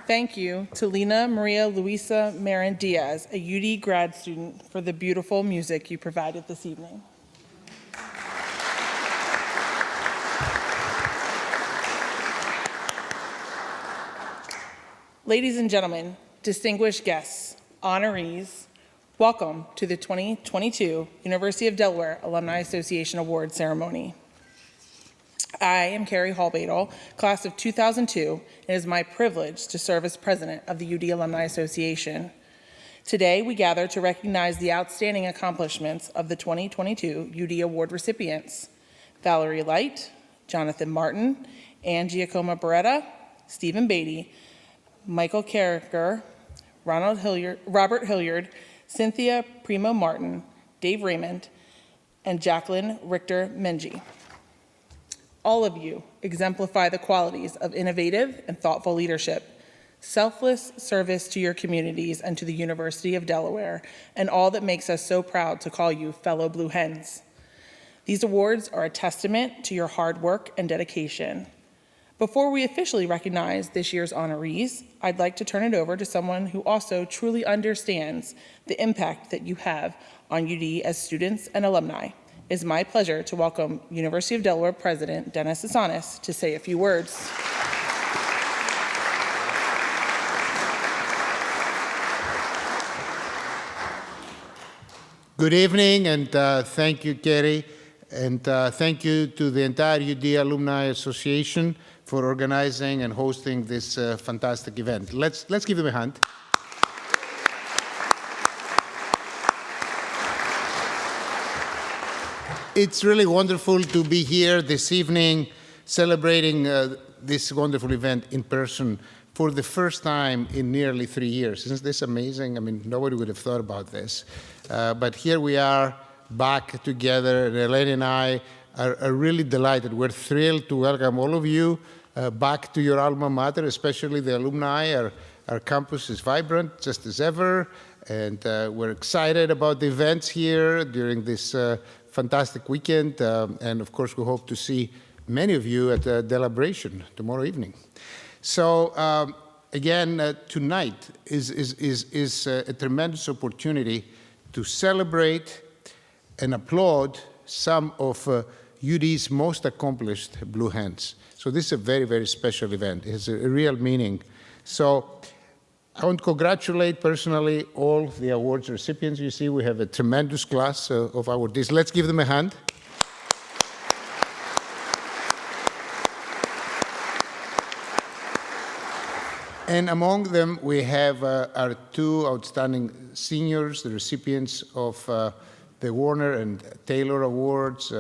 Thank you to Lena Maria Luisa Marin Diaz, a UD grad student, for the beautiful music you provided this evening. Ladies and gentlemen, distinguished guests, honorees, welcome to the 2022 University of Delaware Alumni Association Award Ceremony. I am Carrie Hallbadel, class of 2002, and it is my privilege to serve as president of the UD Alumni Association. Today, we gather to recognize the outstanding accomplishments of the 2022 UD Award recipients: Valerie Light, Jonathon Martin, and Giacoma Barretta, Stephen Beattie, Michael Carragher, Robert Hilliard, Cynthia Primo Martin, Dave Raymond, and Jacqueline Richter-Menge. All of you exemplify the qualities of innovative and thoughtful leadership, selfless service to your communities and to the University of Delaware, and all that makes us so proud to call you fellow Blue Hens. These awards are a testament to your hard work and dedication. Before we officially recognize this year's honorees, I'd like to turn it over to someone who also truly understands the impact that you have on UD as students and alumni. It is my pleasure to welcome University of Delaware President Dennis Assanis to say a few words. Good evening, and thank you, Kerry, and thank you to the entire UD Alumni Association for organizing and hosting this fantastic event. Let's give them a hand. It's really wonderful to be here this evening celebrating this wonderful event in person for the first time in nearly 3 years. Isn't this amazing? I mean, nobody would have thought about this. But here we are back together, and Elaine and I are really delighted. We're thrilled to welcome all of you back to your alma mater, especially the alumni. Our campus is vibrant, just as ever, and we're excited about the events here during this fantastic weekend, and of course we hope to see many of you at the Delibration tomorrow evening. So again, tonight is a tremendous opportunity to celebrate and applaud some of UD's most accomplished Blue Hens. So this is a very, very special event. It has a real meaning. So I want to congratulate personally all the awards recipients. You see, we have a tremendous class of awardees. Let's give them a hand. And among them, we have our two outstanding seniors, the recipients of the Warner and Taylor Awards,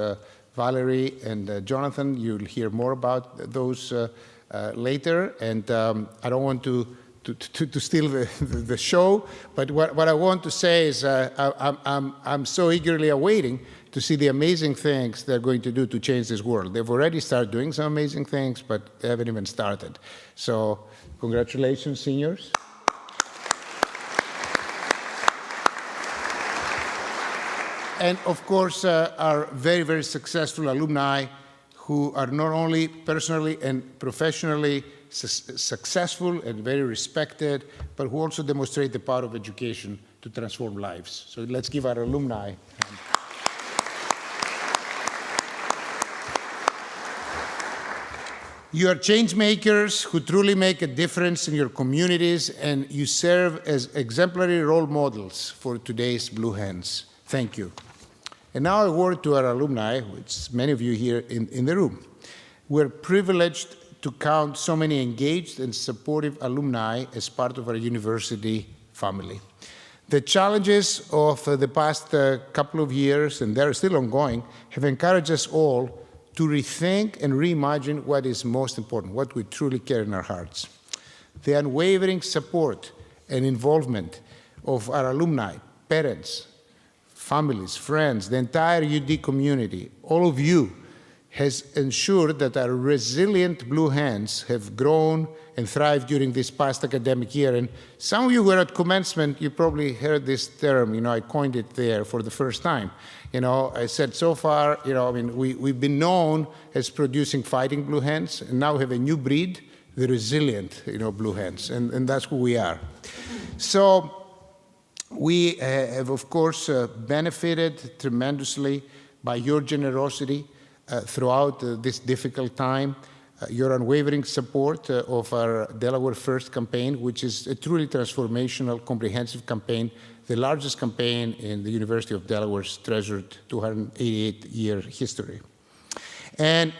Valerie and Jonathon. You'll hear more about those later. And I don't want to steal the show, but what I want to say is I'm so eagerly awaiting to see the amazing things they're going to do to change this world. They've already started doing some amazing things, but they haven't even started. So congratulations, seniors. And of course, our very, very successful alumni who are not only personally and professionally successful and very respected, but who also demonstrate the power of education to transform lives. So let's give our alumni. You are change makers who truly make a difference in your communities, and you serve as exemplary role models for today's Blue Hens. Thank you. And now a word to our alumni, which many of you here in the room. We're privileged to count so many engaged and supportive alumni as part of our university family. The challenges of the past couple of years, and they're still ongoing, have encouraged us all to rethink and reimagine what is most important, what we truly care in our hearts. The unwavering support and involvement of our alumni, parents, families, friends, the entire UD community, all of you, has ensured that our resilient Blue Hens have grown and thrived during this past academic year. And some of you who were at commencement, you probably heard this term, I coined it there for the first time. I said so far, we've been known as producing fighting Blue Hens, and now we have a new breed the resilient, blue hens, and that's who we are. So we have, of course, benefited tremendously by your generosity throughout this difficult time, your unwavering support of our Delaware First campaign, which is a truly transformational, comprehensive campaign, the largest campaign in the University of Delaware's treasured 288-year history. And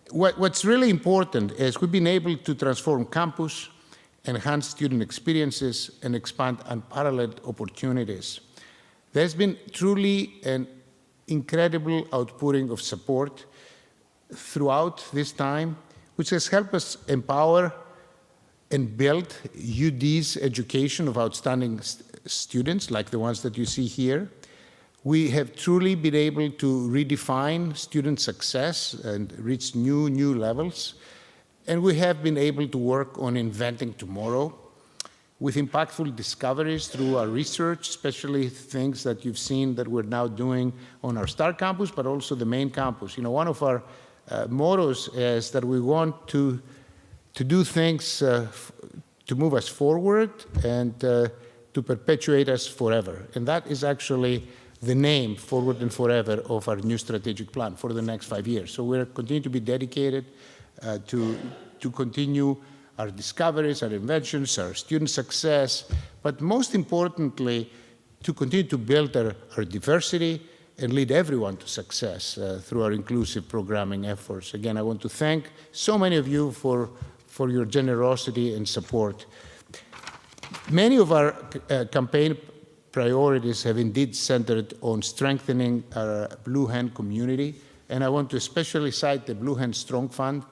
what's really important is we've been able to transform campus, enhance student experiences, and expand unparalleled opportunities. There's been truly an incredible outpouring of support throughout this time, which has helped us empower and build UD's education of outstanding students, like the ones that you see here. We have truly been able to redefine student success and reach new levels. And we have been able to work on inventing tomorrow with impactful discoveries through our research, especially things that you've seen that we're now doing on our Star Campus, but also the main campus. One of our mottos is that we want to do things to move us forward and to perpetuate us forever. And that is actually the name, Forward and Forever, of our new strategic plan for the next 5 years. So we're continuing to be dedicated to continue our discoveries, our inventions, our student success, but most importantly, to continue to build our diversity and lead everyone to success through our inclusive programming efforts. Again, I want to thank so many of you for your generosity and support. Many of our campaign priorities have indeed centered on strengthening our Blue Hen community, and I want to especially cite the Blue Hen Strong Fund,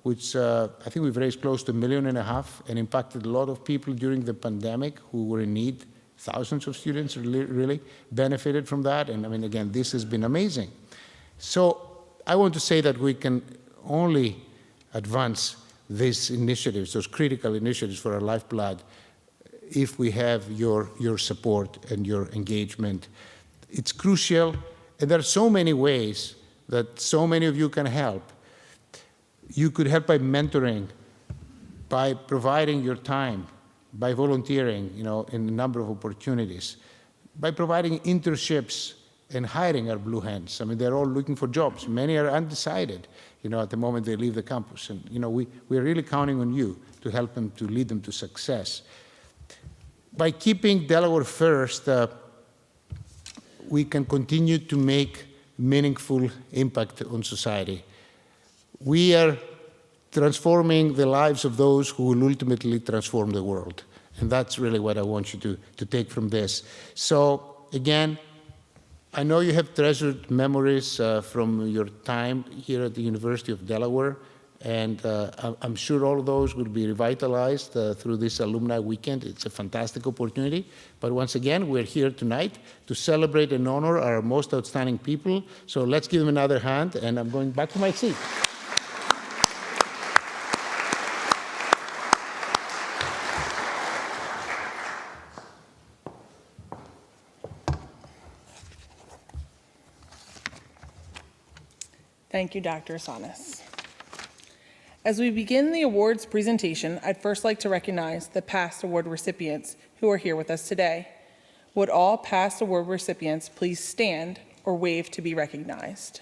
which I think we've raised close to $1.5 million and impacted a lot of people during the pandemic who were in need. Thousands of students really benefited from that, and I mean, again, this has been amazing. So I want to say that we can only advance these initiatives, those critical initiatives for our lifeblood, if we have your support and your engagement. It's crucial, and there are so many ways that so many of you can help. You could help by mentoring, by providing your time, by volunteering, in a number of opportunities, by providing internships and hiring our Blue Hens. I mean, they're all looking for jobs. Many are undecided, at the moment they leave the campus. And, we're really counting on you to help them, to lead them to success. By keeping Delaware first, we can continue to make meaningful impact on society. We are transforming the lives of those who will ultimately transform the world. And that's really what I want you to take from this. So again, I know you have treasured memories from your time here at the University of Delaware. And I'm sure all of those will be revitalized through this alumni weekend. It's a fantastic opportunity. But once again, we're here tonight to celebrate and honor our most outstanding people. So let's give them another hand, and I'm going back to my seat. Thank you, Dr. Assanis. As we begin the awards presentation, I'd first like to recognize the past award recipients who are here with us today. Would all past award recipients please stand or wave to be recognized?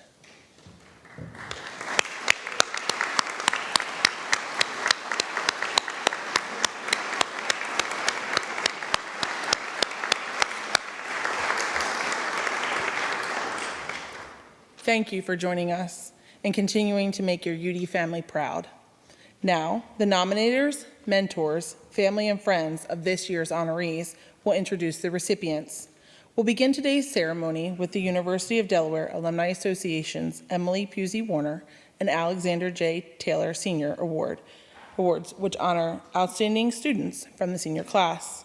Thank you for joining us and continuing to make your UD family proud. Now, the nominators, mentors, family, and friends of this year's honorees will introduce the recipients. We'll begin today's ceremony with the University of Delaware Alumni Association's Emily Pusey Warner and Alexander J. Taylor Senior Awards, which honor outstanding students from the senior class.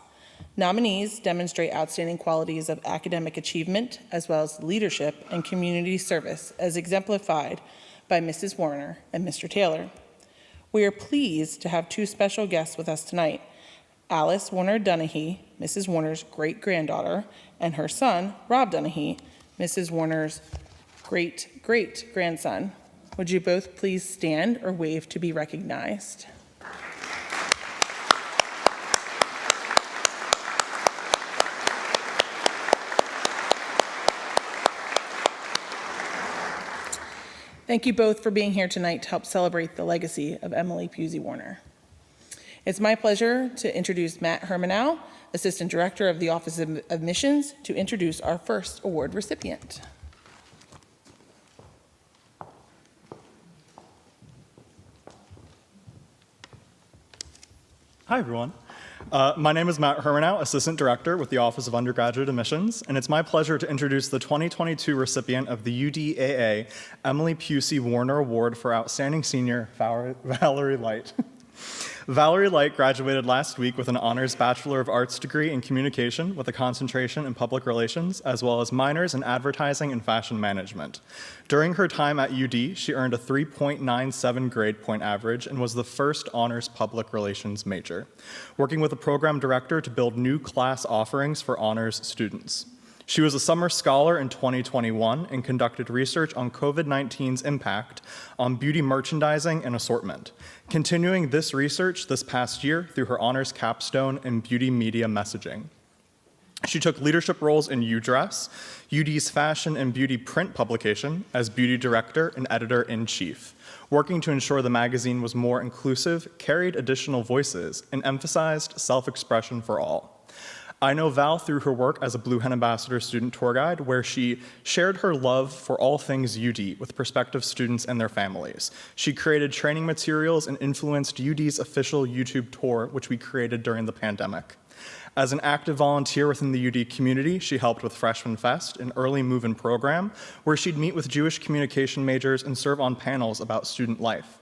Nominees demonstrate outstanding qualities of academic achievement as well as leadership and community service as exemplified by Mrs. Warner and Mr. Taylor. We are pleased to have two special guests with us tonight, Alice Warner Dunahee, Mrs. Warner's great-granddaughter, and her son, Rob Dunahee, Mrs. Warner's great-great-grandson. Would you both please stand or wave to be recognized? Thank you both for being here tonight to help celebrate the legacy of Emily Pusey Warner. It's my pleasure to introduce Matt Hermanow, Assistant Director of the Office of Admissions, to introduce our first award recipient. Hi, everyone. My name is Matt Hermanow, Assistant Director with the Office of Undergraduate Admissions, and it's my pleasure to introduce the 2022 recipient of the UDAA Emily Pusey Warner Award for Outstanding Senior, Valerie Light. Valerie Light graduated last week with an honors Bachelor of Arts degree in communication with a concentration in public relations, as well as minors in advertising and fashion management. During her time at UD, she earned a 3.97 grade point average and was the first honors public relations major, working with a program director to build new class offerings for honors students. She was a summer scholar in 2021 and conducted research on COVID-19's impact on beauty merchandising and assortment, continuing this research this past year through her honors capstone in beauty media messaging. She took leadership roles in UDress, UD's fashion and beauty print publication, as beauty director and editor-in-chief, working to ensure the magazine was more inclusive, carried additional voices, and emphasized self-expression for all. I know Val through her work as a Blue Hen Ambassador student tour guide, where she shared her love for all things UD with prospective students and their families. She created training materials and influenced UD's official YouTube tour, which we created during the pandemic. As an active volunteer within the UD community, she helped with Freshman Fest, an early move-in program, where she'd meet with Jewish communication majors and serve on panels about student life.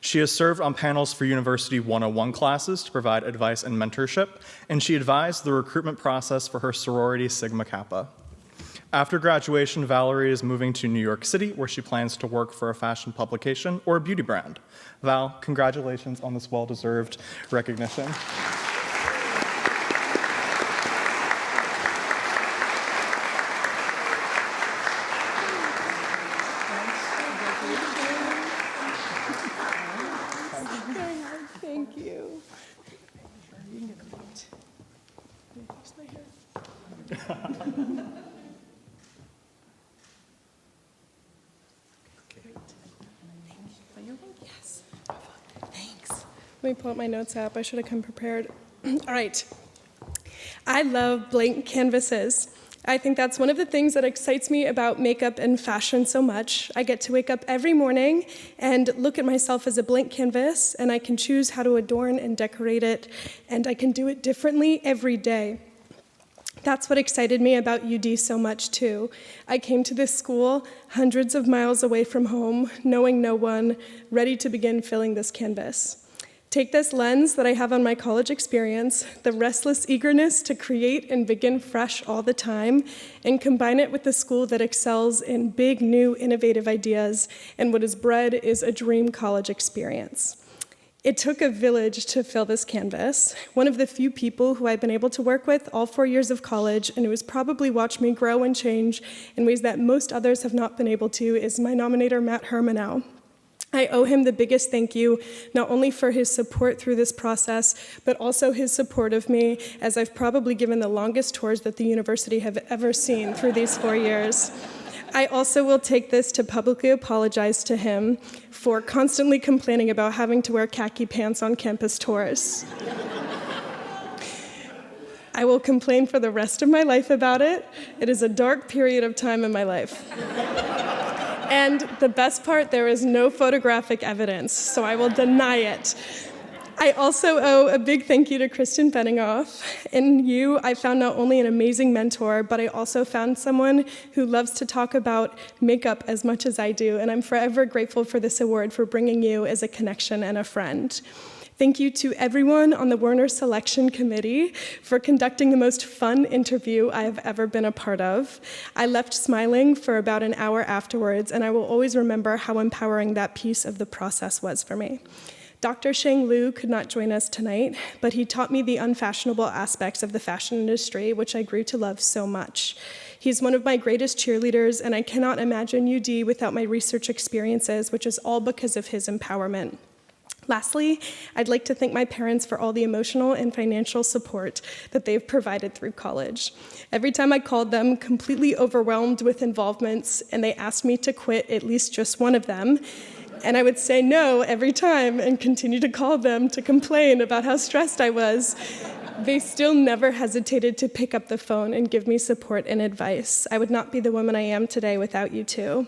She has served on panels for University 101 classes to provide advice and mentorship, and she advised the recruitment process for her sorority Sigma Kappa. After graduation, Valerie is moving to New York City, where she plans to work for a fashion publication or a beauty brand. Val, congratulations on this well-deserved recognition. Thank you. Yes. Thanks. Let me pull up my notes app. I should have come prepared. All right. I love blank canvases. I think that's one of the things that excites me about makeup and fashion so much. I get to wake up every morning and look at myself as a blank canvas, and I can choose how to adorn and decorate it, and I can do it differently every day. That's what excited me about UD so much, too. I came to this school hundreds of miles away from home, knowing no one, ready to begin filling this canvas. Take this lens that I have on my college experience, the restless eagerness to create and begin fresh all the time, and combine it with the school that excels in big, new, innovative ideas, and what is bred is a dream college experience. It took a village to fill this canvas. One of the few people who I've been able to work with all 4 years of college, and who has probably watched me grow and change in ways that most others have not been able to, is my nominator, Matt Hermanow. I owe him the biggest thank you, not only for his support through this process, but also his support of me, as I've probably given the longest tours that the university have ever seen through these 4 years. I also will take this to publicly apologize to him for constantly complaining about having to wear khaki pants on campus tours. I will complain for the rest of my life about it. It is a dark period of time in my life. And the best part, there is no photographic evidence, so I will deny it. I also owe a big thank you to Kristen Benningoff. In you, I found not only an amazing mentor, but I also found someone who loves to talk about makeup as much as I do, and I'm forever grateful for this award for bringing you as a connection and a friend. Thank you to everyone on the Warner Selection Committee for conducting the most fun interview I have ever been a part of. I left smiling for about an hour afterwards, and I will always remember how empowering that piece of the process was for me. Dr. Sheng Liu could not join us tonight, but he taught me the unfashionable aspects of the fashion industry, which I grew to love so much. He's one of my greatest cheerleaders, and I cannot imagine UD without my research experiences, which is all because of his empowerment. Lastly, I'd like to thank my parents for all the emotional and financial support that they've provided through college. Every time I called them completely overwhelmed with involvements and they asked me to quit at least just one of them, and I would say no every time and continue to call them to complain about how stressed I was, they still never hesitated to pick up the phone and give me support and advice. I would not be the woman I am today without you two.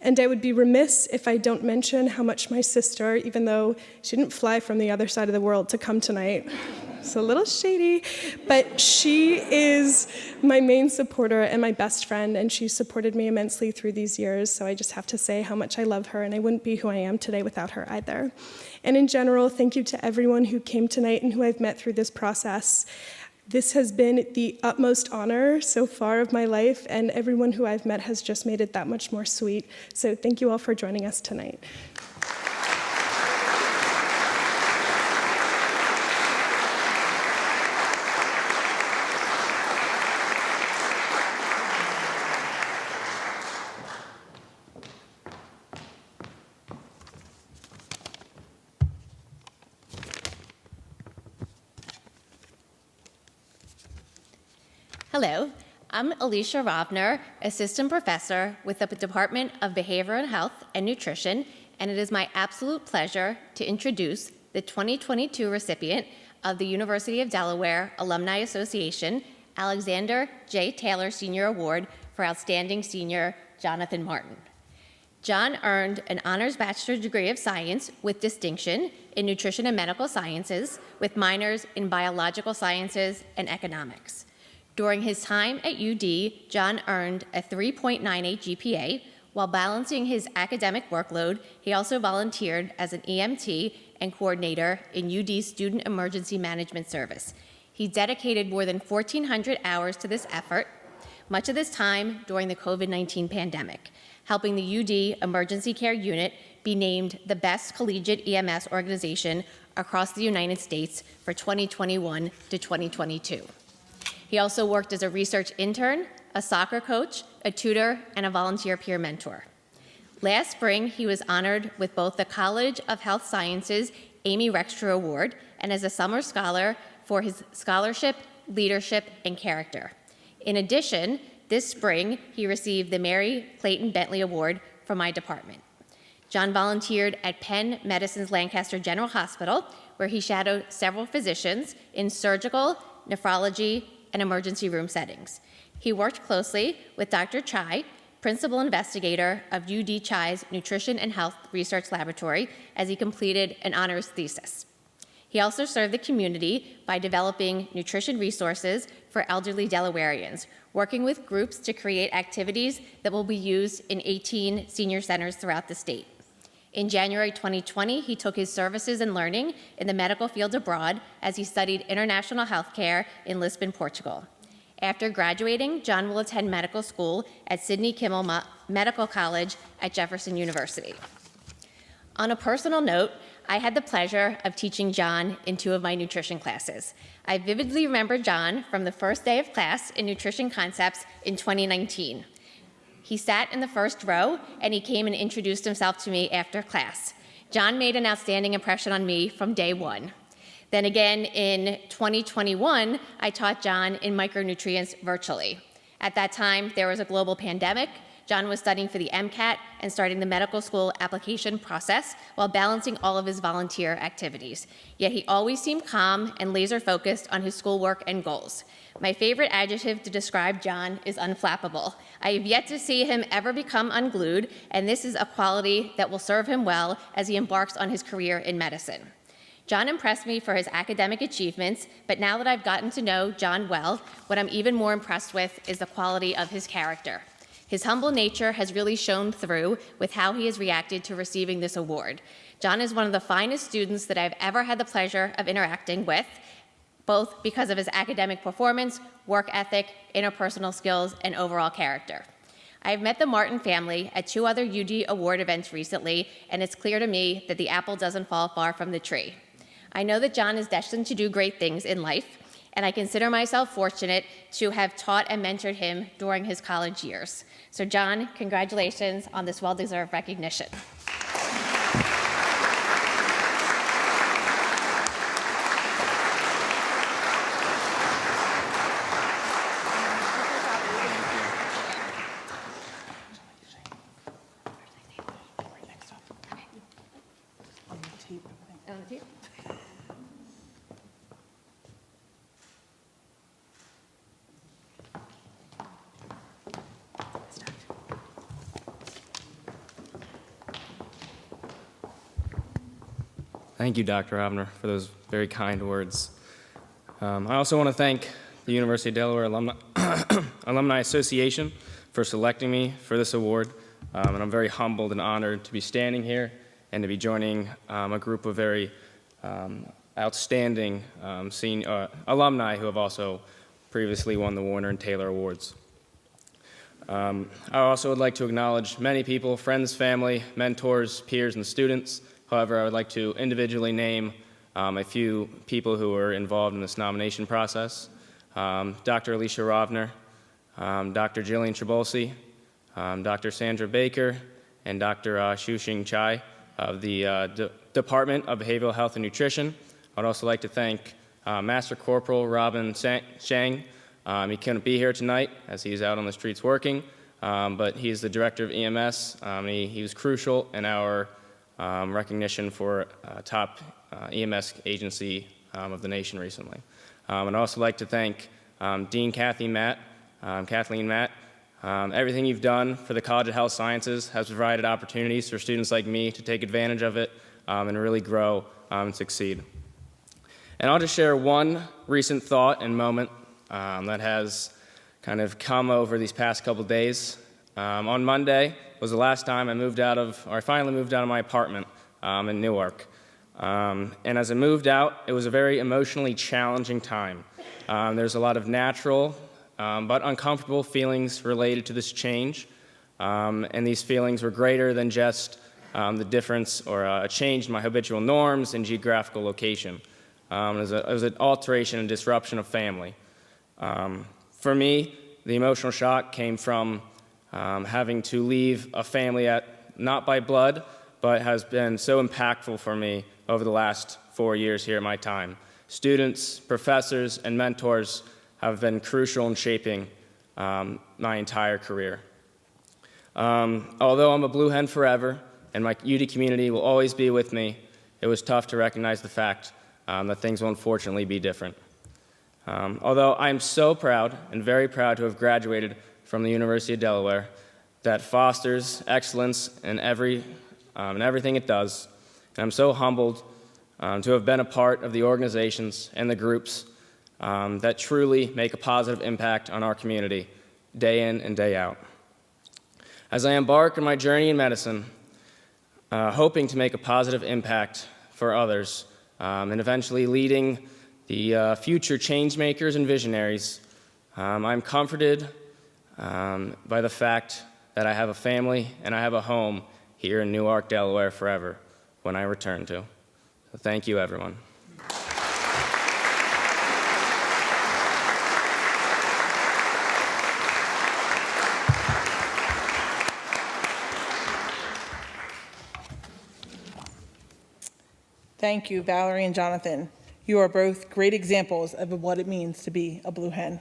And I would be remiss if I don't mention how much my sister, even though she didn't fly from the other side of the world to come tonight, it's a little shady, but she is my main supporter and my best friend, and she supported me immensely through these years, so I just have to say how much I love her, and I wouldn't be who I am today without her either. And in general, thank you to everyone who came tonight and who I've met through this process. This has been the utmost honor so far of my life, and everyone who I've met has just made it that much more sweet. So thank you all for joining us tonight. Hello, I'm Alicia Rovner, Assistant Professor with the Department of Behavioral Health and Nutrition, and it is my absolute pleasure to introduce the 2022 recipient of the University of Delaware Alumni Association Alexander J. Taylor Senior Award for Outstanding Senior, Jonathon Martin. John earned an honors bachelor's degree of science with distinction in nutrition and medical sciences with minors in biological sciences and economics. During his time at UD, John earned a 3.98 GPA. While balancing his academic workload, he also volunteered as an EMT and coordinator in UD's Student Emergency Management Service. He dedicated more than 1,400 hours to this effort, much of this time during the COVID-19 pandemic, helping the UD Emergency Care Unit be named the best collegiate EMS organization across the United States for 2021 to 2022. He also worked as a research intern, a soccer coach, a tutor, and a volunteer peer mentor. Last spring, he was honored with both the College of Health Sciences Amy Rextra Award and as a summer scholar for his scholarship, leadership, and character. In addition, this spring, he received the Mary Clayton Bentley Award from my department. John volunteered at Penn Medicine's Lancaster General Hospital, where he shadowed several physicians in surgical, nephrology, and emergency room settings. He worked closely with Dr. Chai, principal investigator of UD Chai's Nutrition and Health Research Laboratory, as he completed an honors thesis. He also served the community by developing nutrition resources for elderly Delawareans, working with groups to create activities that will be used in 18 senior centers throughout the state. In January 2020, he took his services and learning in the medical field abroad as he studied international healthcare in Lisbon, Portugal. After graduating, John will attend medical school at Sidney Kimmel Medical College at Jefferson University. On a personal note, I had the pleasure of teaching John in 2 of my nutrition classes. I vividly remember John from the first day of class in Nutrition Concepts in 2019. He sat in the first row, and he came and introduced himself to me after class. John made an outstanding impression on me from day one. Then again, in 2021, I taught John in micronutrients virtually. At that time, there was a global pandemic. John was studying for the MCAT and starting the medical school application process while balancing all of his volunteer activities. Yet he always seemed calm and laser-focused on his schoolwork and goals. My favorite adjective to describe John is unflappable. I have yet to see him ever become unglued, and this is a quality that will serve him well as he embarks on his career in medicine. John impressed me for his academic achievements, but now that I've gotten to know John well, what I'm even more impressed with is the quality of his character. His humble nature has really shown through with how he has reacted to receiving this award. John is one of the finest students that I've ever had the pleasure of interacting with, both because of his academic performance, work ethic, interpersonal skills, and overall character. I've met the Martin family at 2 other UD award events recently, and it's clear to me that the apple doesn't fall far from the tree. I know that John is destined to do great things in life, and I consider myself fortunate to have taught and mentored him during his college years. So John, congratulations on this well-deserved recognition. Thank you, Dr. Ravner, for those very kind words. I also want to thank the University of Delaware Alumni Association for selecting me for this award, and I'm very humbled and honored to be standing here and to be joining a group of very outstanding senior alumni who have also previously won the Warner and Taylor Awards. I also would like to acknowledge many people, friends, family, mentors, peers, and students. However, I would like to individually name a few people who were involved in this nomination process. Dr. Alicia Ravner, Dr. Jillian Trabolsi, Dr. Sandra Baker, and Dr. Shuxing Chai of the Department of Behavioral Health and Nutrition. I'd also like to thank Master Corporal Robin Shang. He couldn't be here tonight as he's out on the streets working, but he's the director of EMS. He was crucial in our recognition for top EMS agency of the nation recently. I'd also like to thank Dean Kathleen Matt. Everything you've done for the College of Health Sciences has provided opportunities for students like me to take advantage of it and really grow and succeed. And I'll just share one recent thought and moment that has kind of come over these past couple days. On Monday was the last time I finally moved out of my apartment in Newark. And as I moved out, it was a very emotionally challenging time. There's a lot of natural but uncomfortable feelings related to this change. And these feelings were greater than just the difference or a change in my habitual norms and geographical location. It was an alteration and disruption of family. For me, the emotional shock came from having to leave a family not by blood, but has been so impactful for me over the last 4 years here at my time. Students, professors, and mentors have been crucial in shaping my entire career. Although I'm a blue hen forever, and my UD community will always be with me, it was tough to recognize the fact that things will unfortunately be different. Although I am so proud and very proud to have graduated from the University of Delaware that fosters excellence in everything it does, and I'm so humbled to have been a part of the organizations and the groups that truly make a positive impact on our community day in and day out. As I embark on my journey in medicine, hoping to make a positive impact for others and eventually leading the future change makers and visionaries, I'm comforted by the fact that I have a family and I have a home here in Newark, Delaware forever when I return to. So thank you, everyone. Thank you, Valerie and Jonathan. You are both great examples of what it means to be a blue hen.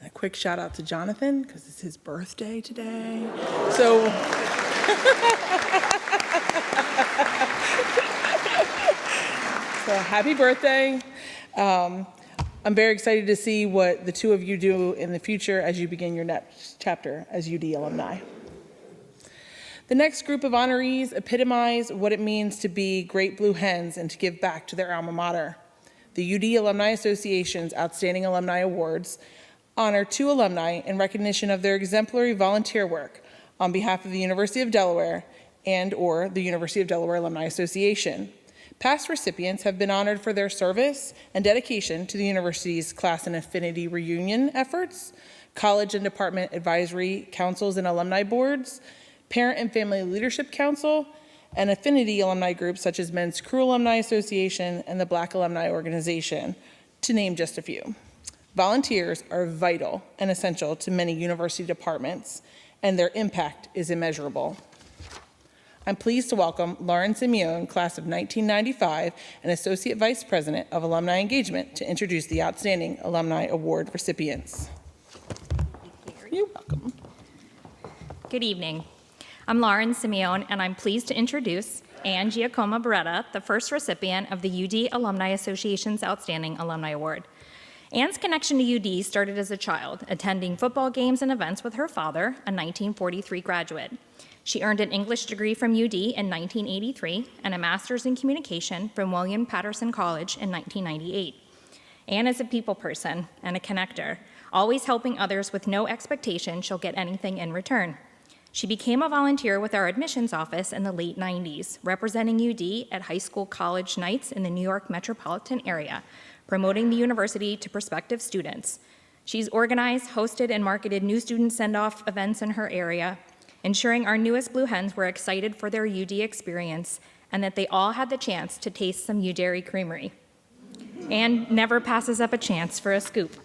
And a quick shout out to Jonathan, because it's his birthday today. So, happy birthday. I'm very excited to see what the two of you do in the future as you begin your next chapter as UD alumni. The next group of honorees epitomize what it means to be great blue hens and to give back to their alma mater. The UD Alumni Association's Outstanding Alumni Awards honor 2 alumni in recognition of their exemplary volunteer work on behalf of the University of Delaware and/or the University of Delaware Alumni Association. Past recipients have been honored for their service and dedication to the university's class and affinity reunion efforts, college and department advisory councils and alumni boards, Parent and Family Leadership Council, and affinity alumni groups such as Men's Crew Alumni Association and the Black Alumni Organization, to name just a few. Volunteers are vital and essential to many university departments, and their impact is immeasurable. I'm pleased to welcome Lauren Simeone, class of 1995, and Associate Vice President of Alumni Engagement, to introduce the Outstanding Alumni Award recipients. You're welcome. Good evening. I'm Lauren Simeone, and I'm pleased to introduce and Giacoma Barretta, the first recipient of the UD Alumni Association's Outstanding Alumni Award. Anne's connection to UD started as a child, attending football games and events with her father, a 1943 graduate. She earned an English degree from UD in 1983 and a master's in communication from William Patterson College in 1998. Anne is a people person and a connector, always helping others with no expectation she'll get anything in return. She became a volunteer with our admissions office in the late 90s, representing UD at high school college nights in the New York metropolitan area, promoting the university to prospective students. She's organized, hosted, and marketed new student send-off events in her area, ensuring our newest Blue Hens were excited for their UD experience and that they all had the chance to taste some U-Dairy Creamery. Anne never passes up a chance for a scoop.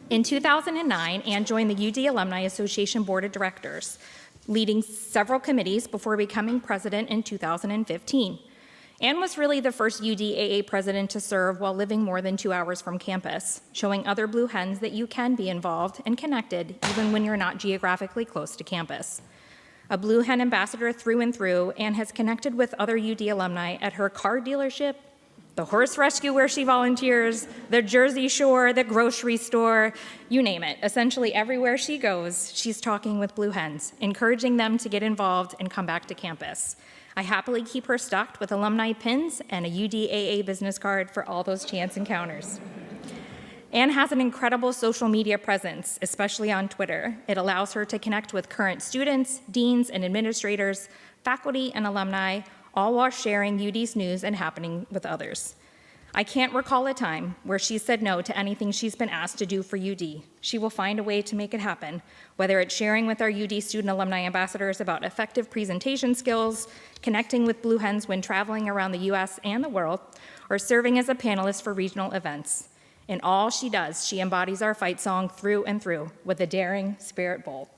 In 2009, Anne joined the UD Alumni Association Board of Directors, leading several committees before becoming president in 2015. Anne was really the first UDAA president to serve while living more than 2 hours from campus, showing other Blue Hens that you can be involved and connected even when you're not geographically close to campus. A Blue Hen ambassador through and through, Anne has connected with other UD alumni at her car dealership, the horse rescue where she volunteers, the Jersey Shore, the grocery store, you name it. Essentially everywhere she goes, she's talking with Blue Hens, encouraging them to get involved and come back to campus. I happily keep her stocked with alumni pins and a UDAA business card for all those chance encounters. Anne has an incredible social media presence, especially on Twitter. It allows her to connect with current students, deans, and administrators, faculty, and alumni, all while sharing UD's news and happening with others. I can't recall a time where she said no to anything she's been asked to do for UD. She will find a way to make it happen, whether it's sharing with our UD student alumni ambassadors about effective presentation skills, connecting with Blue Hens when traveling around the US and the world, or serving as a panelist for regional events. In all she does, she embodies our fight song through and through with a daring, spirit bold.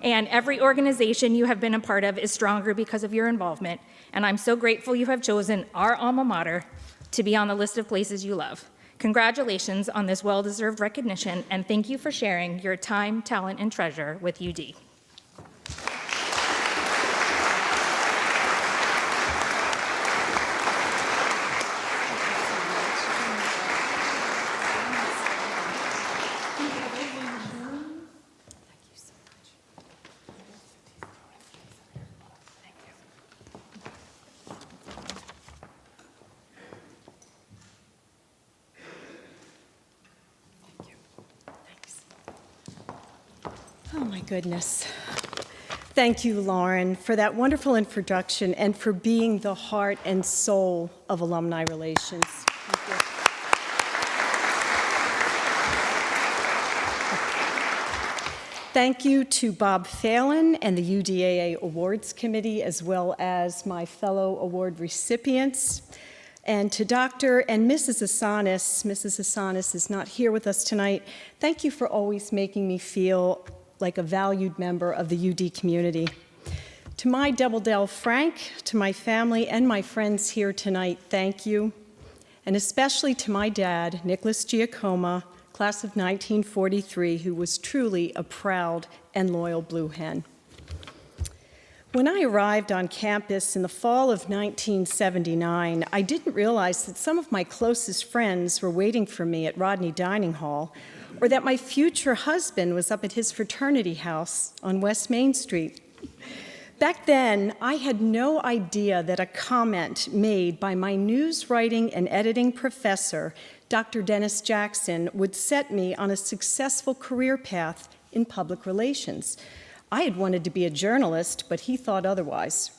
And every organization you have been a part of is stronger because of your involvement, and I'm so grateful you have chosen our alma mater to be on the list of places you love. Congratulations on this well-deserved recognition, and thank you for sharing your time, talent, and treasure with UD. Oh my goodness. Thank you, Lauren, for that wonderful introduction and for being the heart and soul of alumni relations. Thank you. Thank you to Bob Phelan and the UDAA Awards Committee, as well as my fellow award recipients. And to Dr. and Mrs. Assanis. Mrs. Assanis is not here with us tonight. Thank you for always making me feel like a valued member of the UD community. To my Double Del Frank, to my family and my friends here tonight, thank you. And especially to my dad, Nicholas Giacoma, class of 1943, who was truly a proud and loyal Blue Hen. When I arrived on campus in the fall of 1979, I didn't realize that some of my closest friends were waiting for me at Rodney Dining Hall, or that my future husband was up at his fraternity house on West Main Street. Back then, I had no idea that a comment made by my news writing and editing professor, Dr. Dennis Jackson, would set me on a successful career path in public relations. I had wanted to be a journalist, but he thought otherwise.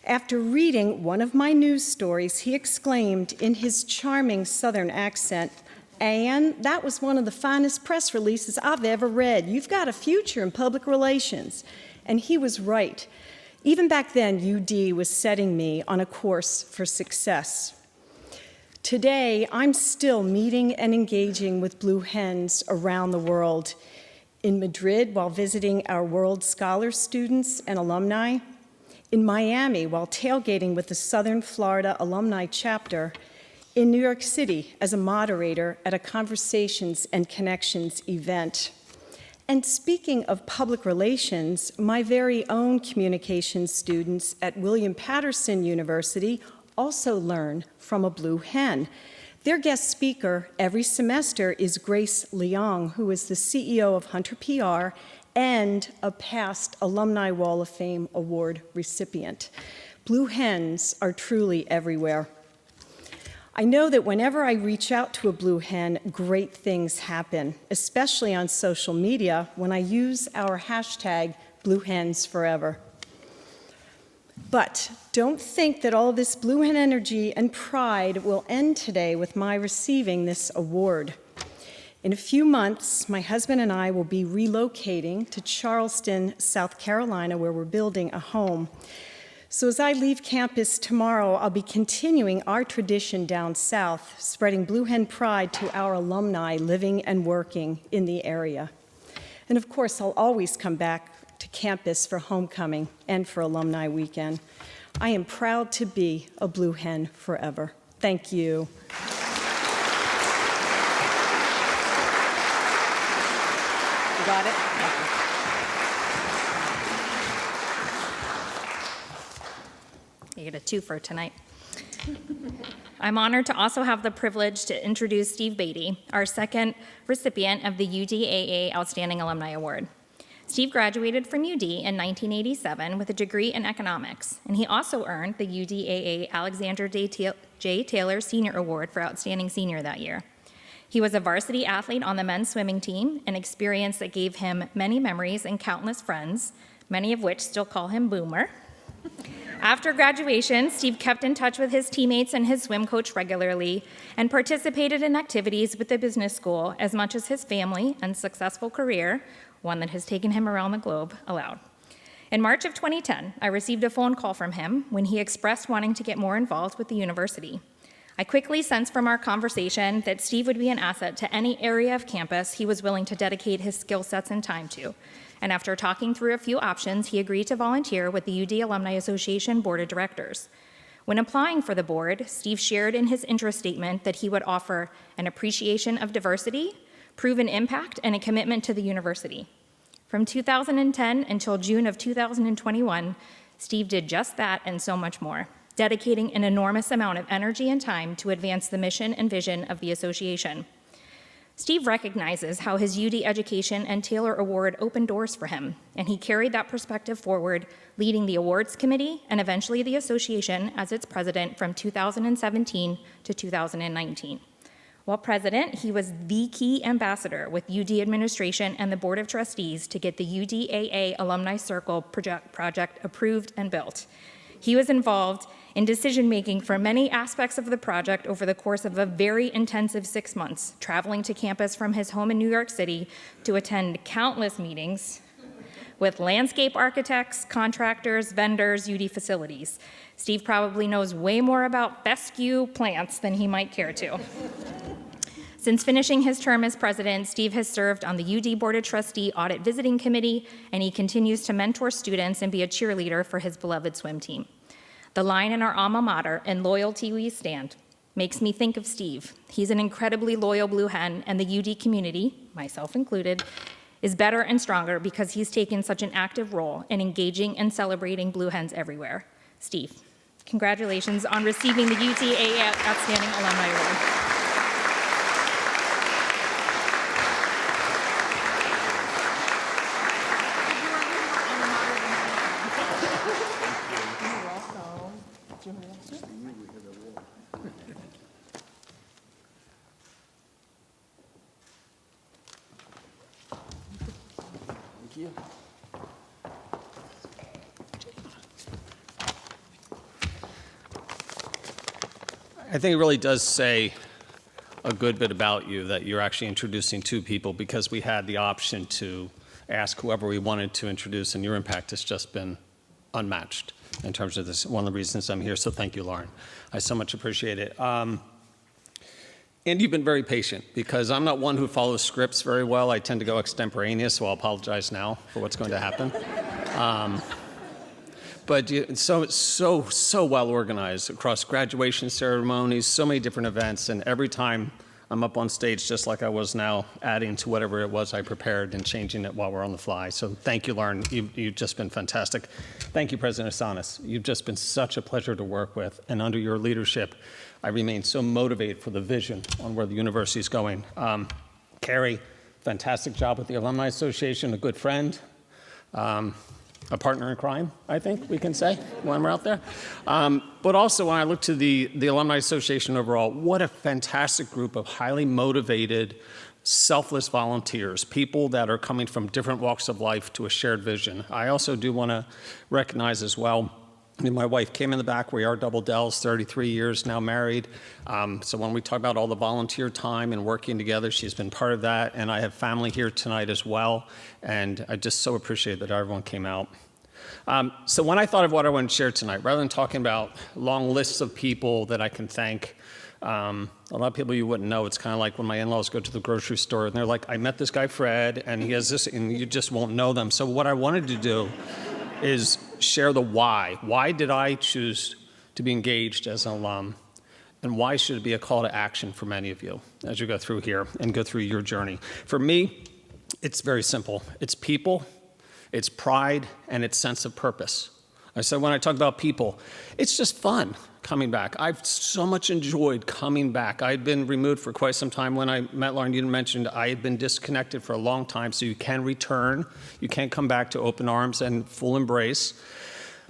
After reading one of my news stories, he exclaimed in his charming Southern accent, "Anne, that was one of the finest press releases I've ever read. You've got a future in public relations." And he was right. Even back then, UD was setting me on a course for success. Today, I'm still meeting and engaging with Blue Hens around the world. In Madrid, while visiting our World Scholar students and alumni. In Miami, while tailgating with the Southern Florida Alumni Chapter. In New York City as a moderator at a Conversations and Connections event. And speaking of public relations, my very own communications students at William Patterson University also learn from a blue hen. Their guest speaker every semester is Grace Leong, who is the CEO of Hunter PR and a past Alumni Wall of Fame Award recipient. Blue hens are truly everywhere. I know that whenever I reach out to a blue hen, great things happen, especially on social media when I use our hashtag #BlueHensForever. But don't think that all this blue hen energy and pride will end today with my receiving this award. In a few months, my husband and I will be relocating to Charleston, South Carolina, where we're building a home. So as I leave campus tomorrow, I'll be continuing our tradition down south, spreading blue hen pride to our alumni living and working in the area. And of course, I'll always come back to campus for homecoming and for alumni weekend. I am proud to be a blue hen forever. Thank you. You got it? You get a twofer tonight. I'm honored to also have the privilege to introduce Steve Beattie, our second recipient of the UDAA Outstanding Alumni Award. Steve graduated from UD in 1987 with a degree in economics, and he also earned the UDAA Alexander J. Taylor Senior Award for Outstanding Senior that year. He was a varsity athlete on the men's swimming team, an experience that gave him many memories and countless friends, many of which still call him Boomer. After graduation, Steve kept in touch with his teammates and his swim coach regularly and participated in activities with the business school as much as his family and successful career, one that has taken him around the globe, allowed. In March of 2010, I received a phone call from him when he expressed wanting to get more involved with the university. I quickly sensed from our conversation that Steve would be an asset to any area of campus he was willing to dedicate his skill sets and time to. And after talking through a few options, he agreed to volunteer with the UD Alumni Association Board of Directors. When applying for the board, Steve shared in his interest statement that he would offer an appreciation of diversity, proven impact, and a commitment to the university. From 2010 until June of 2021, Steve did just that and so much more, dedicating an enormous amount of energy and time to advance the mission and vision of the association. Steve recognizes how his UD education and Taylor Award opened doors for him, and he carried that perspective forward, leading the awards committee and eventually the association as its president from 2017 to 2019. While president, he was the key ambassador with UD administration and the Board of Trustees to get the UDAA Alumni Circle project approved and built. He was involved in decision-making for many aspects of the project over the course of a very intensive 6 months, traveling to campus from his home in New York City to attend countless meetings with landscape architects, contractors, vendors, UD facilities. Steve probably knows way more about fescue plants than he might care to. Since finishing his term as president, Steve has served on the UD Board of Trustee Audit Visiting Committee, and he continues to mentor students and be a cheerleader for his beloved swim team. The line in our alma mater, "In loyalty we stand," makes me think of Steve. He's an incredibly loyal blue hen, and the UD community, myself included, is better and stronger because he's taken such an active role in engaging and celebrating blue hens everywhere. Steve, congratulations on receiving the UDAA Outstanding Alumni Award. I think it really does say a good bit about you that you're actually introducing two people, because we had the option to ask whoever we wanted to introduce, and your impact has just been unmatched in terms of this. One of the reasons I'm here, so thank you, Lauren. I so much appreciate it. And you've been very patient, because I'm not one who follows scripts very well. I tend to go extemporaneous, so I'll apologize now for what's going to happen. But it's so well organized across graduation ceremonies, so many different events, and every time I'm up on stage just like I was now, adding to whatever it was I prepared and changing it while we're on the fly. So thank you, Lauren. You've just been fantastic. Thank you, President Assanis. You've just been such a pleasure to work with. And under your leadership, I remain so motivated for the vision on where the university is going. Carrie, fantastic job with the Alumni Association, a good friend. A partner in crime, I think we can say, when we're out there. But also, when I look to the Alumni Association overall, what a fantastic group of highly motivated, selfless volunteers, people that are coming from different walks of life to a shared vision. I also do want to recognize as well, my wife came in the back. We are double Dells, 33 years now married. So when we talk about all the volunteer time and working together, she's been part of that. And I have family here tonight as well. And I just so appreciate that everyone came out. So when I thought of what I wanted to share tonight, rather than talking about long lists of people that I can thank, a lot of people you wouldn't know. It's kind of like when my in-laws go to the grocery store and they're like, I met this guy Fred and he has this, and you just won't know them. So what I wanted to do is share the why. Why did I choose to be engaged as an alum? And why should it be a call to action for many of you as you go through here and go through your journey? For me, it's very simple. It's people, it's pride, and it's sense of purpose. I said when I talk about people, it's just fun coming back. I've so much enjoyed coming back. I had been removed for quite some time. When I met Lauren, you mentioned I had been disconnected for a long time, so you can return. You can come back to open arms and full embrace.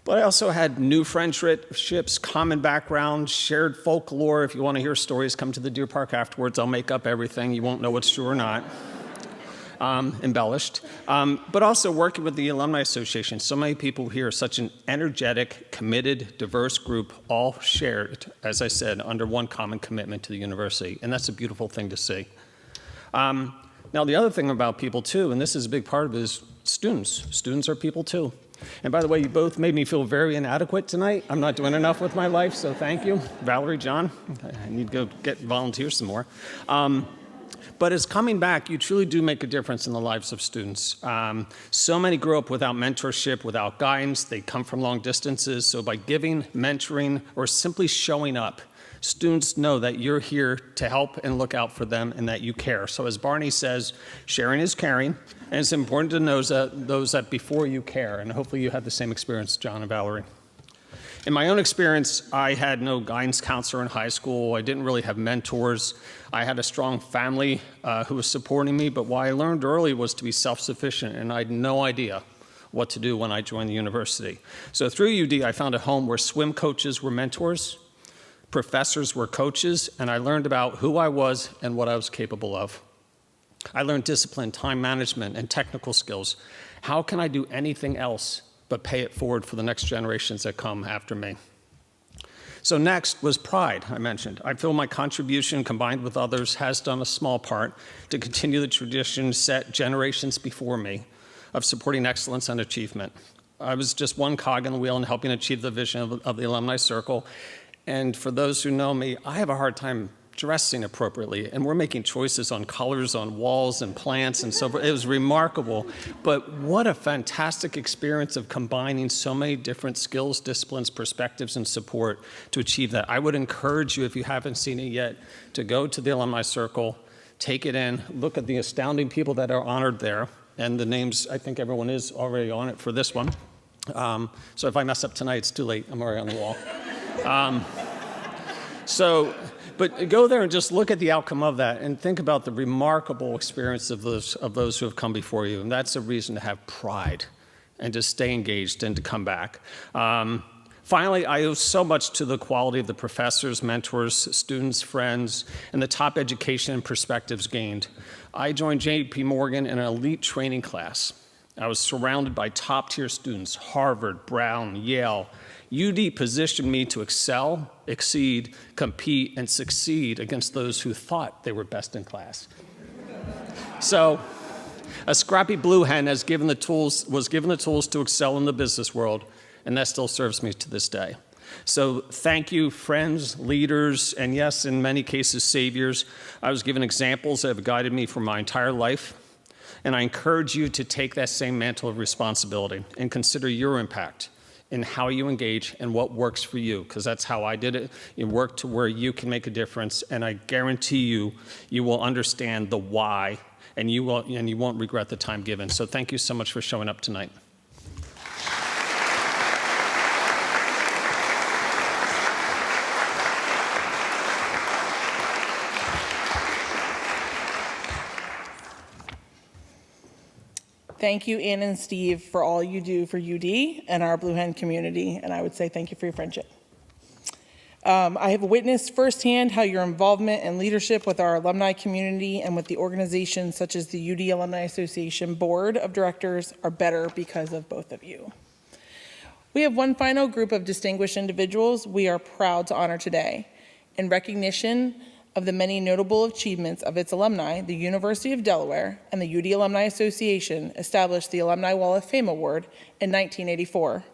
But I also had new friendships, common background, shared folklore. If you want to hear stories, come to the Deer Park afterwards. I'll make up everything. You won't know what's true or not. Embellished. But also working with the Alumni Association. So many people here, such an energetic, committed, diverse group, all shared, as I said, under one common commitment to the university. And that's a beautiful thing to see. Now, the other thing about people, too, and this is a big part of it, is students. Students are people, too. And by the way, you both made me feel very inadequate tonight. I'm not doing enough with my life, so thank you. Valerie, John, I need to go get volunteers some more. But as coming back, you truly do make a difference in the lives of students. So many grew up without mentorship, without guidance. They come from long distances. So by giving, mentoring, or simply showing up, students know that you're here to help and look out for them and that you care. So as Barney says, sharing is caring. And it's important to know those that before you care. And hopefully you had the same experience, John and Valerie. In my own experience, I had no guidance counselor in high school. I didn't really have mentors. I had a strong family who was supporting me, but what I learned early was to be self-sufficient, and I had no idea what to do when I joined the university. So through UD, I found a home where swim coaches were mentors, professors were coaches, and I learned about who I was and what I was capable of. I learned discipline, time management, and technical skills. How can I do anything else but pay it forward for the next generations that come after me? So next was pride, I mentioned. I feel my contribution combined with others has done a small part to continue the tradition set generations before me of supporting excellence and achievement. I was just one cog in the wheel in helping achieve the vision of the Alumni Circle. And for those who know me, I have a hard time dressing appropriately, and we're making choices on colors on walls and plants and so forth. It was remarkable, but what a fantastic experience of combining so many different skills, disciplines, perspectives, and support to achieve that. I would encourage you, if you haven't seen it yet, to go to the Alumni Circle, take it in, look at the astounding people that are honored there, and the names, I think everyone is already on it for this one. So if I mess up tonight, it's too late. I'm already on the wall. But go there and just look at the outcome of that and think about the remarkable experience of those who have come before you. And that's a reason to have pride and to stay engaged and to come back. Finally, I owe so much to the quality of the professors, mentors, students, friends, and the top education and perspectives gained. I joined J.P. Morgan in an elite training class. I was surrounded by top-tier students, Harvard, Brown, Yale. UD positioned me to excel, exceed, compete, and succeed against those who thought they were best in class. So, a scrappy blue hen was given the tools to excel in the business world, and that still serves me to this day. So thank you, friends, leaders, and yes, in many cases, saviors. I was given examples that have guided me for my entire life, and I encourage you to take that same mantle of responsibility and consider your impact in how you engage and what works for you, because that's how I did it. You work to where you can make a difference, and I guarantee you, you will understand the why, and you won't regret the time given. So thank you so much for showing up tonight. Thank you, Ann and Steve, for all you do for UD and our Blue Hen community, and I would say thank you for your friendship. I have witnessed firsthand how your involvement and leadership with our alumni community and with the organizations such as the UD Alumni Association Board of Directors are better because of both of you. We have one final group of distinguished individuals we are proud to honor today. In recognition of the many notable achievements of its alumni, the University of Delaware and the UD Alumni Association established the Alumni Wall of Fame Award in 1984.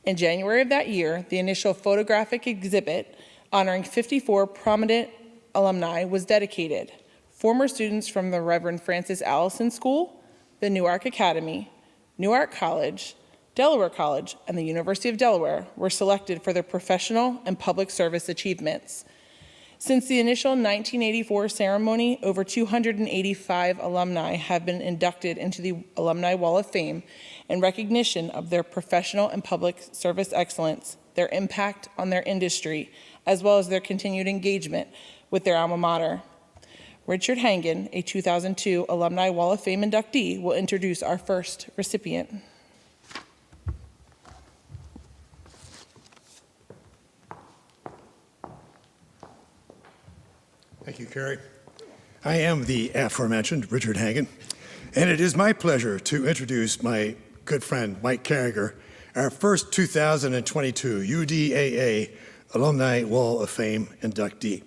In January of that year, the initial photographic exhibit honoring 54 prominent alumni was dedicated. Former students from the Reverend Francis Allison School, the Newark Academy, Newark College, Delaware College, and the University of Delaware were selected for their professional and public service achievements. Since the initial 1984 ceremony, over 285 alumni have been inducted into the Alumni Wall of Fame in recognition of their professional and public service excellence, their impact on their industry, as well as their continued engagement with their alma mater. Richter-Menge, a 2002 Alumni Wall of Fame inductee, will introduce our first recipient. Thank you, Carrie. I am the aforementioned Richter-Menge, and it is my pleasure to introduce my good friend, Mike Carragher, our first 2022 UDAA Alumni Wall of Fame inductee.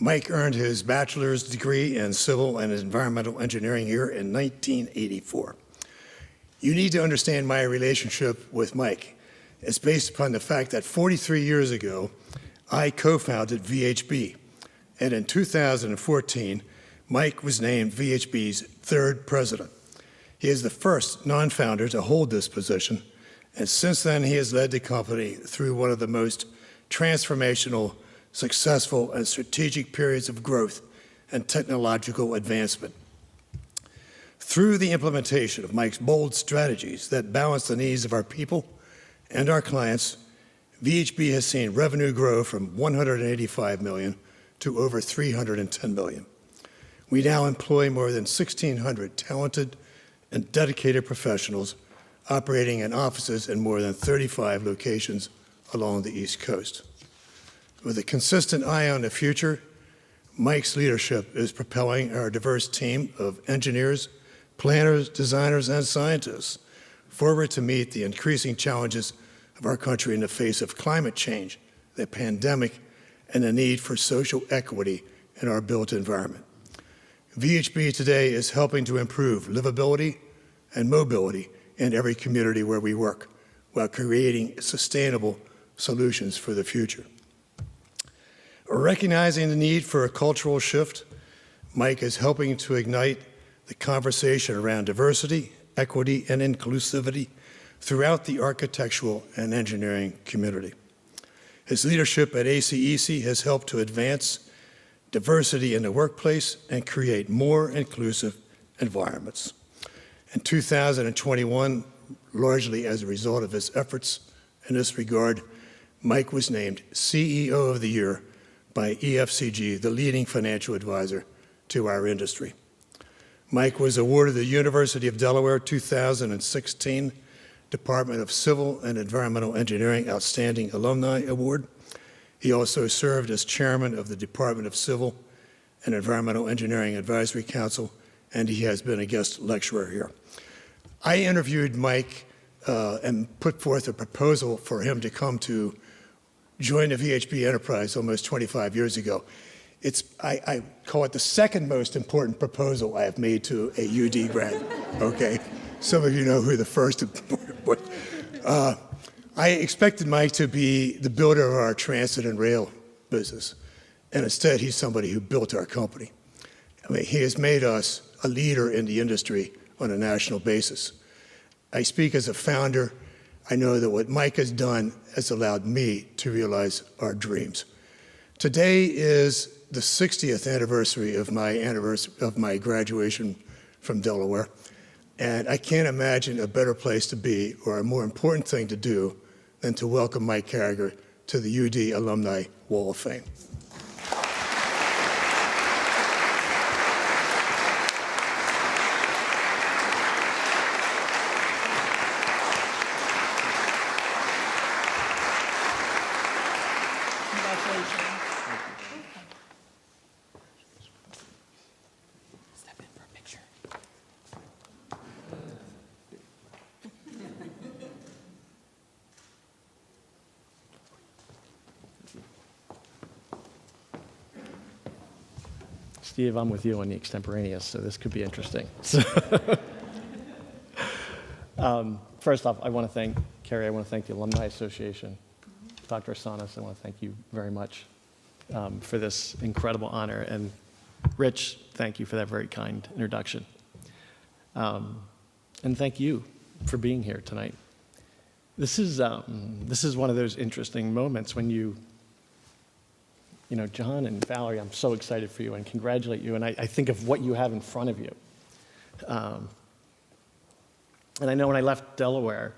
Mike earned his bachelor's degree in civil and environmental engineering here in 1984. You need to understand my relationship with Mike. It's based upon the fact that 43 years ago, I co-founded VHB. And in 2014, Mike was named VHB's third president. He is the first non-founder to hold this position, and since then he has led the company through one of the most transformational, successful, and strategic periods of growth and technological advancement. Through the implementation of Mike's bold strategies that balance the needs of our people and our clients, VHB has seen revenue grow from $185 million to over $310 million. We now employ more than 1,600 talented and dedicated professionals operating in offices in more than 35 locations along the East Coast. With a consistent eye on the future, Mike's leadership is propelling our diverse team of engineers, planners, designers, and scientists forward to meet the increasing challenges of our country in the face of climate change, the pandemic, and the need for social equity in our built environment. VHB today is helping to improve livability and mobility in every community where we work, while creating sustainable solutions for the future. Recognizing the need for a cultural shift, Mike is helping to ignite the conversation around diversity, equity, and inclusivity throughout the architectural and engineering community. His leadership at ACEC has helped to advance diversity in the workplace and create more inclusive environments. In 2021, largely as a result of his efforts in this regard, Mike was named CEO of the Year by EFCG, the leading financial advisor to our industry. Mike was awarded the University of Delaware 2016 Department of Civil and Environmental Engineering Outstanding Alumni Award. He also served as chairman of the Department of Civil and Environmental Engineering Advisory Council, and he has been a guest lecturer here. I interviewed Mike and put forth a proposal for him to come to join the VHB enterprise almost 25 years ago. I call it the second most important proposal I have made to a UD grad, okay? Some of you know who the first was. I expected Mike to be the builder of our transit and rail business, and instead he's somebody who built our company. I mean, he has made us a leader in the industry on a national basis. I speak as a founder I know that what Mike has done has allowed me to realize our dreams. Today is the 60th anniversary of my graduation from Delaware, and I can't imagine a better place to be or a more important thing to do than to welcome Mike Carragher to the UD Alumni Wall of Fame. Steve, I'm with you on the extemporaneous, so this could be interesting. First off, I want to thank Carrie, I want to thank the Alumni Association. Dr. Assanis, I want to thank you very much for this incredible honor. And Rich, thank you for that very kind introduction. And thank you for being here tonight. This is one of those interesting moments when you know, John and Valerie, I'm so excited for you and congratulate you. And I think of what you have in front of you. And I know when I left Delaware,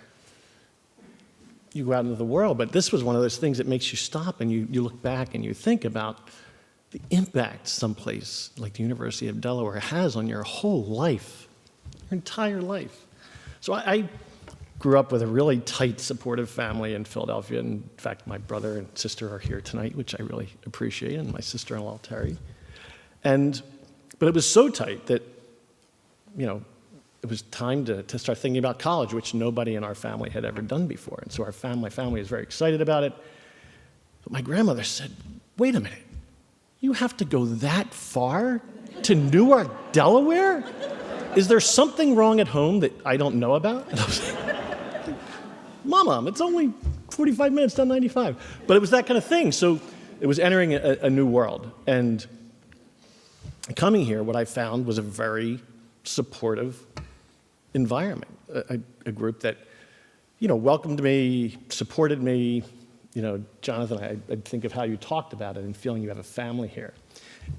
you go out into the world, but this was one of those things that makes you stop and you look back and you think about the impact someplace like the University of Delaware has on your whole life, your entire life. So I grew up with a really tight, supportive family in Philadelphia. In fact, my brother and sister are here tonight, which I really appreciate, and my sister-in-law, Terry. But it was so tight that, you know, it was time to start thinking about college, which nobody in our family had ever done before. And so my family was very excited about it. But my grandmother said, wait a minute, you have to go that far to Newark, Delaware? Is there something wrong at home that I don't know about? And I was like, Mom, it's only 45 minutes down 95. But it was that kind of thing. So it was entering a new world. And coming here, what I found was a very supportive environment, a group that, you know, welcomed me, supported me. You know, Jonathon, I think of how you talked about it and feeling you have a family here.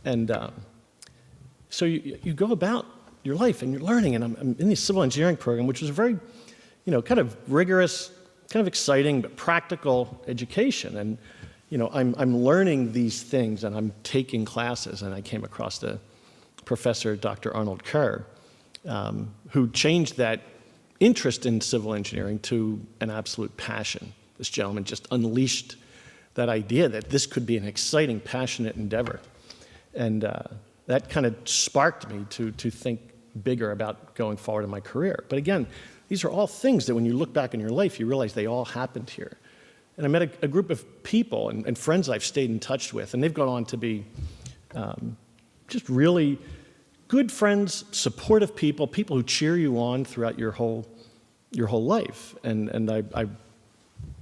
And so you go about your life and you're learning. And I'm in the civil engineering program, which was a very, you know, kind of rigorous, kind of exciting, but practical education. And, you know, I'm learning these things and I'm taking classes. And I came across the professor, Dr. Arnold Kerr, who changed that interest in civil engineering to an absolute passion. This gentleman just unleashed that idea that this could be an exciting, passionate endeavor. And that kind of sparked me to think bigger about going forward in my career. But again, these are all things that when you look back in your life, you realize they all happened here. And I met a group of people and friends I've stayed in touch with, and they've gone on to be just really good friends, supportive people who cheer you on throughout your whole life. And I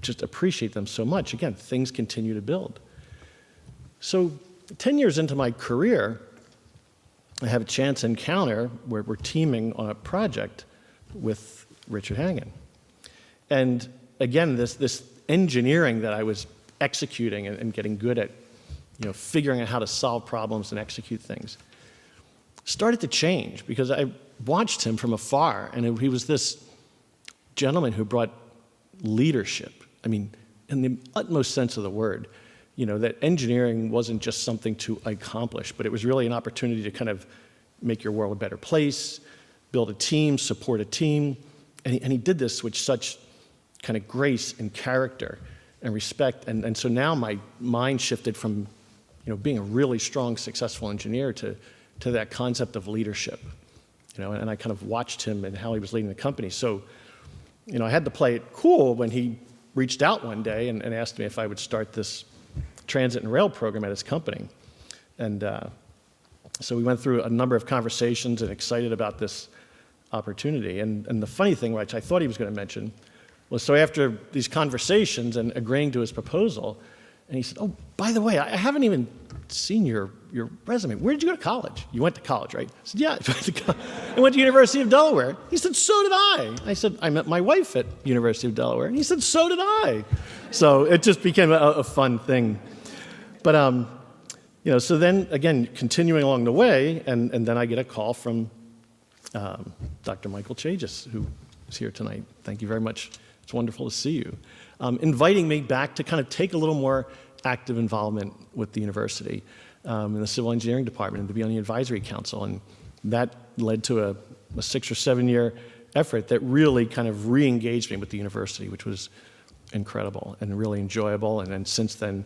just appreciate them so much. Again, things continue to build. So 10 years into my career, I have a chance encounter where we're teaming on a project with Richter-Menge. And again, this engineering that I was executing and getting good at, you know, figuring out how to solve problems and execute things, started to change because I watched him from afar, and he was this gentleman who brought leadership. I mean, in the utmost sense of the word, you know, that engineering wasn't just something to accomplish, but it was really an opportunity to kind of make your world a better place, build a team, support a team. And he did this with such kind of grace and character and respect. And so now my mind shifted from, you know, being a really strong, successful engineer to that concept of leadership. You know, and I kind of watched him and how he was leading the company. So, you know, I had to play it cool when he reached out one day and asked me if I would start this transit and rail program at his company. And so we went through a number of conversations and excited about this opportunity. And the funny thing, which I thought he was going to mention, was so after these conversations and agreeing to his proposal, and he said, oh, by the way, I haven't even seen your resume. Where did you go to college? You went to college, right? I said, yeah, I went to college. I went to University of Delaware. He said, so did I. I said, I met my wife at University of Delaware. And he said, so did I. So it just became a fun thing. But, so then, again, continuing along the way, and then I get a call from Dr. Michael Chagis, who is here tonight. Thank you very much. It's wonderful to see you. Inviting me back to kind of take a little more active involvement with the university in the civil engineering department and to be on the advisory council. And that led to a 6 or 7 year effort that really kind of re-engaged me with the university, which was incredible and really enjoyable. And then since then,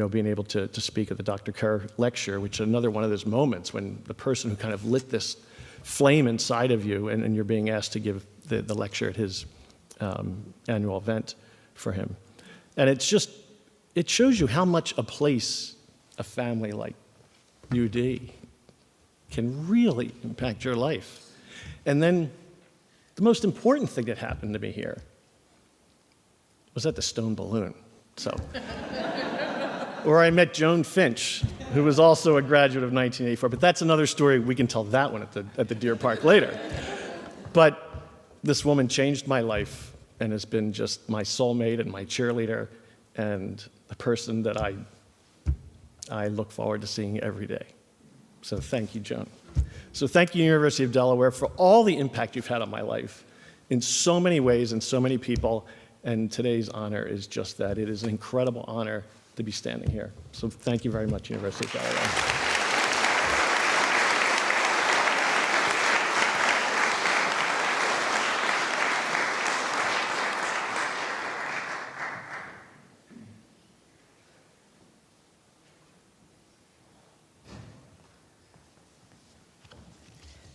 being able to speak at the Dr. Kerr lecture, which is another one of those moments when the person who kind of lit this flame inside of you and you're being asked to give the lecture at his annual event for him. And it shows you how much a place, a family like UD can really impact your life. And then the most important thing that happened to me here was at the Stone Balloon. Where I met Joan Finch, who was also a graduate of 1984. But that's another story. We can tell that one at the Deer Park later. But this woman changed my life and has been just my soulmate and my cheerleader and the person that I look forward to seeing every day. So thank you, Joan. So thank you, University of Delaware, for all the impact you've had on my life in so many ways and so many people. And today's honor is just that. It is an incredible honor to be standing here. So thank you very much, University of Delaware.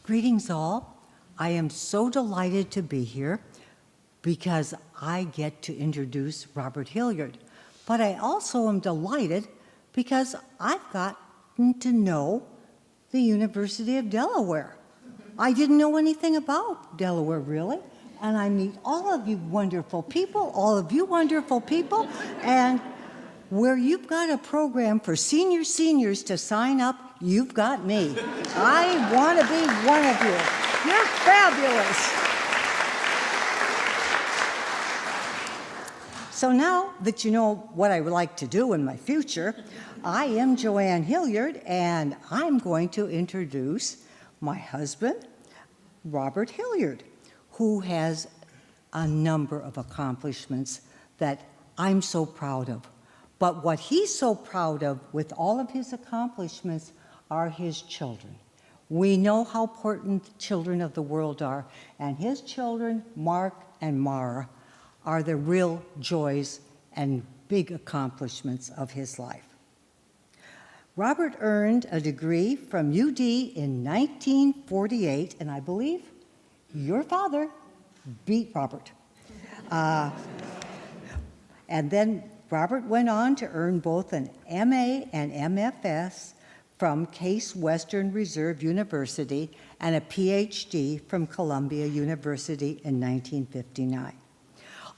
Greetings all. I am so delighted to be here because I get to introduce Robert Hilliard. But I also am delighted because I've gotten to know the University of Delaware. I didn't know anything about Delaware, really. And I meet all of you wonderful people, and where you've got a program for seniors to sign up, you've got me. I want to be one of you. You're fabulous. So now that you know what I would like to do in my future, I am Joanne Hilliard, and I'm going to introduce my husband, Robert Hilliard, who has a number of accomplishments that I'm so proud of. But what he's so proud of with all of his accomplishments are his children. We know how important the children of the world are, and his children, Mark and Mara, are the real joys and big accomplishments of his life. Robert earned a degree from UD in 1948, and I believe your father beat Robert. And then Robert went on to earn both an MA and MFS from Case Western Reserve University and a PhD from Columbia University in 1959.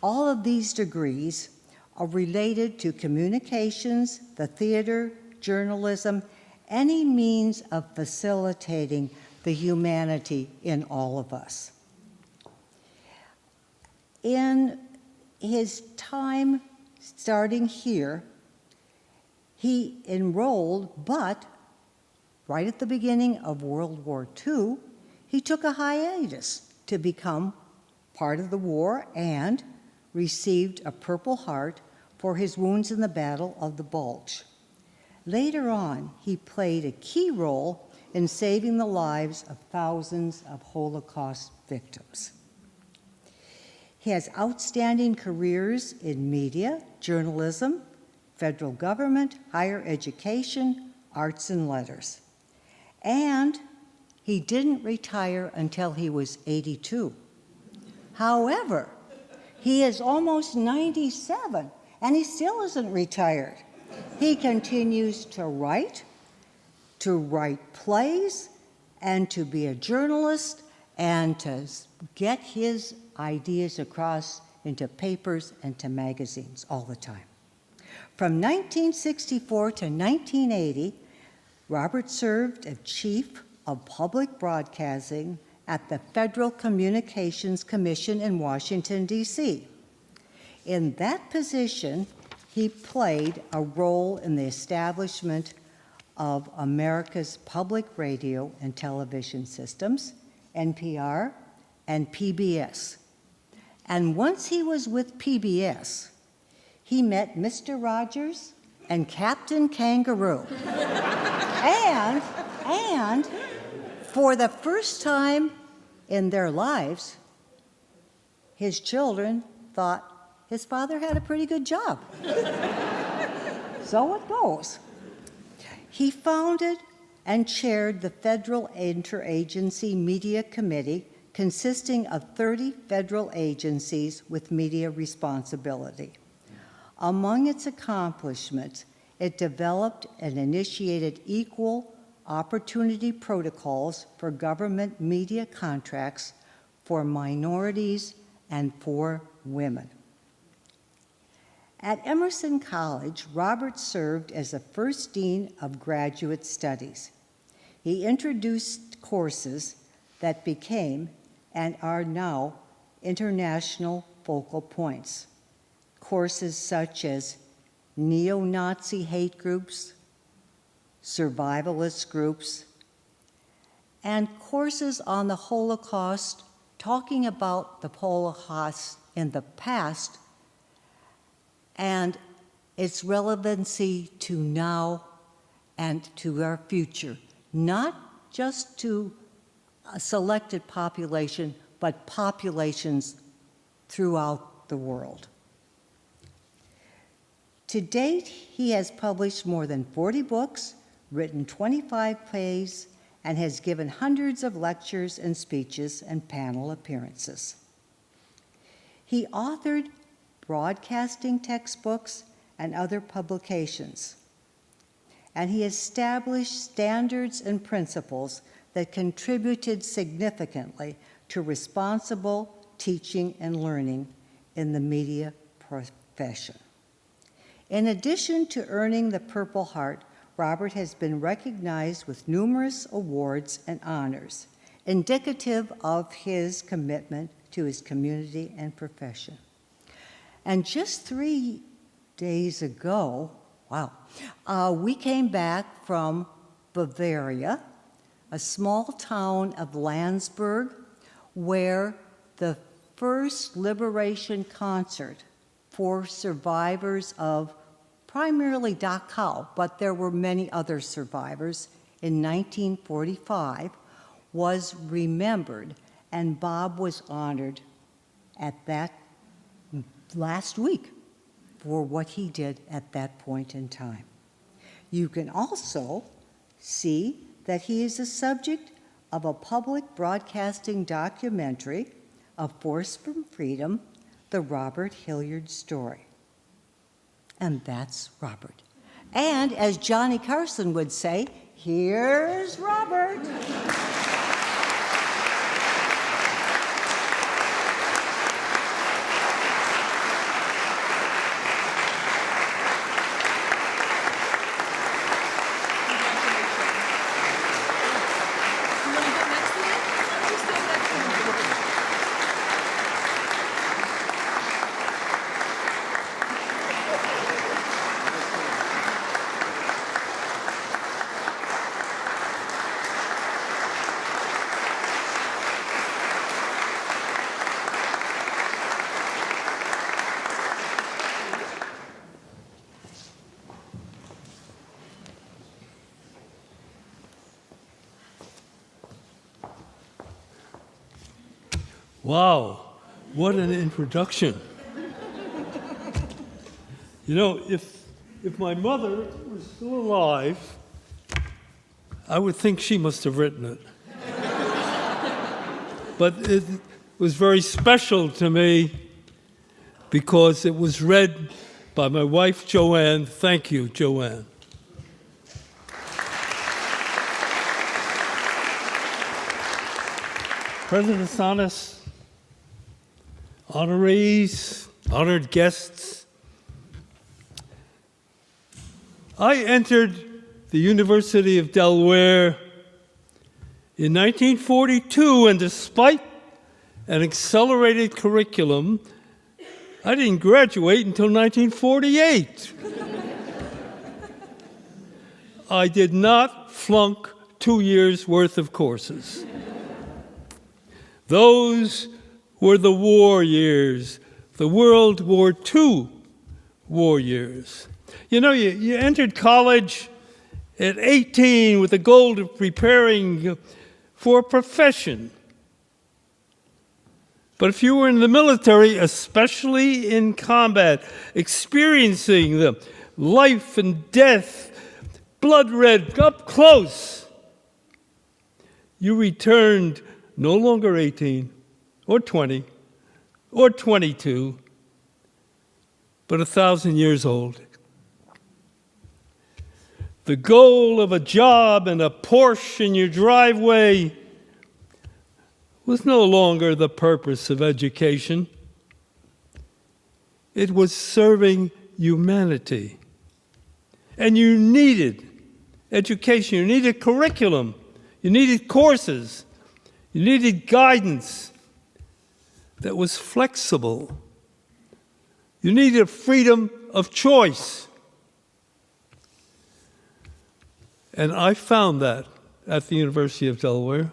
All of these degrees are related to communications, the theater, journalism, any means of facilitating the humanity in all of us. In his time starting here, he enrolled, but right at the beginning of World War II, he took a hiatus to become part of the war and received a Purple Heart for his wounds in the Battle of the Bulge. Later on, he played a key role in saving the lives of thousands of Holocaust victims. He has outstanding careers in media, journalism, federal government, higher education, arts and letters. And he didn't retire until he was 82. However, he is almost 97, and he still isn't retired. He continues to write plays, and to be a journalist, and to get his ideas across into papers and to magazines all the time. From 1964 to 1980, Robert served as Chief of Public Broadcasting at the Federal Communications Commission in Washington, D.C. In that position, he played a role in the establishment of America's public radio and television systems, NPR and PBS. And once he was with PBS, he met Mr. Rogers and Captain Kangaroo. and for the first time in their lives, his children thought his father had a pretty good job. So it goes. He founded and chaired the Federal Interagency Media Committee, consisting of 30 federal agencies with media responsibility. Among its accomplishments, it developed and initiated equal opportunity protocols for government media contracts for minorities and for women. At Emerson College, Robert served as the first dean of graduate studies. He introduced courses that became and are now international focal points. Courses such as neo-Nazi hate groups, survivalist groups, and courses on the Holocaust, talking about the Holocaust in the past and its relevancy to now and to our future, not just to a selected population, but populations throughout the world. To date, he has published more than 40 books, written 25 plays, and has given hundreds of lectures and speeches and panel appearances. He authored broadcasting textbooks and other publications, and he established standards and principles that contributed significantly to responsible teaching and learning in the media profession. In addition to earning the Purple Heart, Robert has been recognized with numerous awards and honors, indicative of his commitment to his community and profession. And just 3 days ago, we came back from Bavaria, a small town of Landsberg, where the first liberation concert for survivors of primarily Dachau, but there were many other survivors, in 1945, was remembered, and Bob was honored at that last week for what he did at that point in time. You can also see that he is the subject of a public broadcasting documentary, A Force from Freedom, the Robert Hilliard story. And that's Robert. And as Johnny Carson would say, here's Robert. Wow, what an introduction. You know, if my mother was still alive, I would think she must have written it. But it was very special to me because it was read by my wife, Joanne. Thank you, Joanne. President Assanis, honorees, honored guests, I entered the University of Delaware in 1942, and despite an accelerated curriculum, I didn't graduate until 1948. I did not flunk 2 years' worth of courses. Those were the war years, the World War II war years. You know, you entered college at 18 with the goal of preparing for a profession. But if you were in the military, especially in combat, experiencing the life and death, blood red, up close, you returned no longer 18 or 20 or 22, but 1,000 years old. The goal of a job and a Porsche in your driveway was no longer the purpose of education. It was serving humanity. And you needed education, you needed curriculum, you needed courses, you needed guidance that was flexible. You needed freedom of choice. And I found that at the University of Delaware.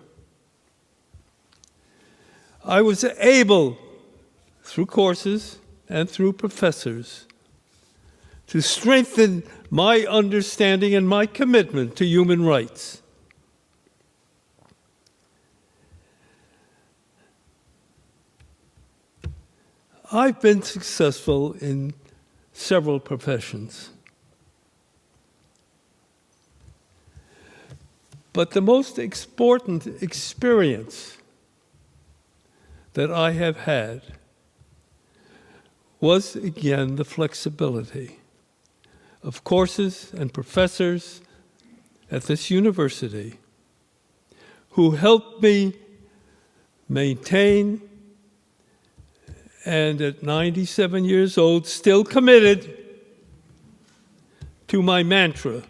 I was able, through courses and through professors, to strengthen my understanding and my commitment to human rights. I've been successful in several professions. But the most important experience that I have had was, again, the flexibility of courses and professors at this university who helped me maintain, and at 97 years old, still committed to my mantra,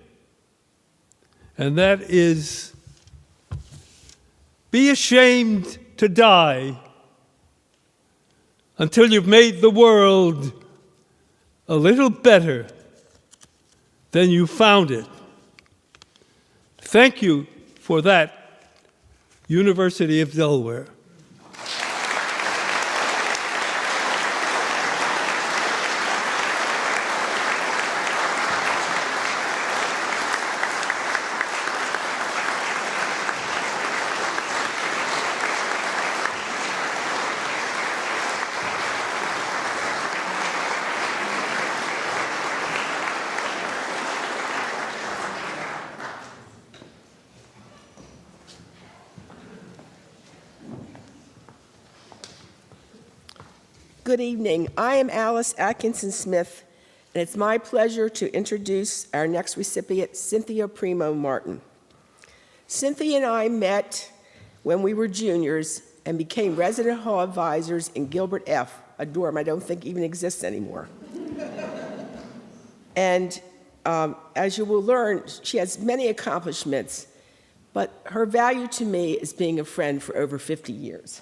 and that is, be ashamed to die until you've made the world a little better than you found it. Thank you for that, University of Delaware. Good evening. I am Alice Atkinson Smith, and it's my pleasure to introduce our next recipient, Cynthia Primo Martin. Cynthia and I met when we were juniors and became resident hall advisors in Gilbert F., a dorm I don't think even exists anymore. And as you will learn, she has many accomplishments, but her value to me is being a friend for over 50 years.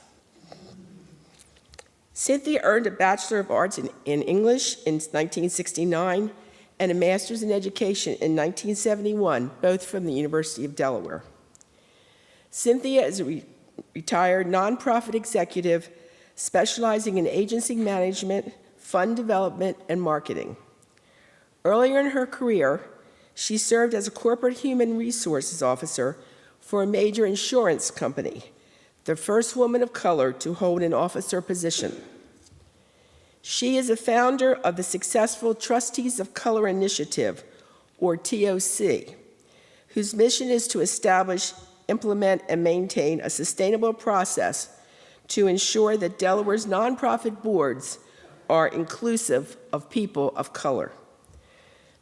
Cynthia earned a Bachelor of Arts in English in 1969 and a Master's in Education in 1971, both from the University of Delaware. Cynthia is a retired nonprofit executive specializing in agency management, fund development, and marketing. Earlier in her career, she served as a corporate human resources officer for a major insurance company, the first woman of color to hold an officer position. She is a founder of the successful Trustees of Color Initiative, or TOC, whose mission is to establish, implement, and maintain a sustainable process to ensure that Delaware's nonprofit boards are inclusive of people of color.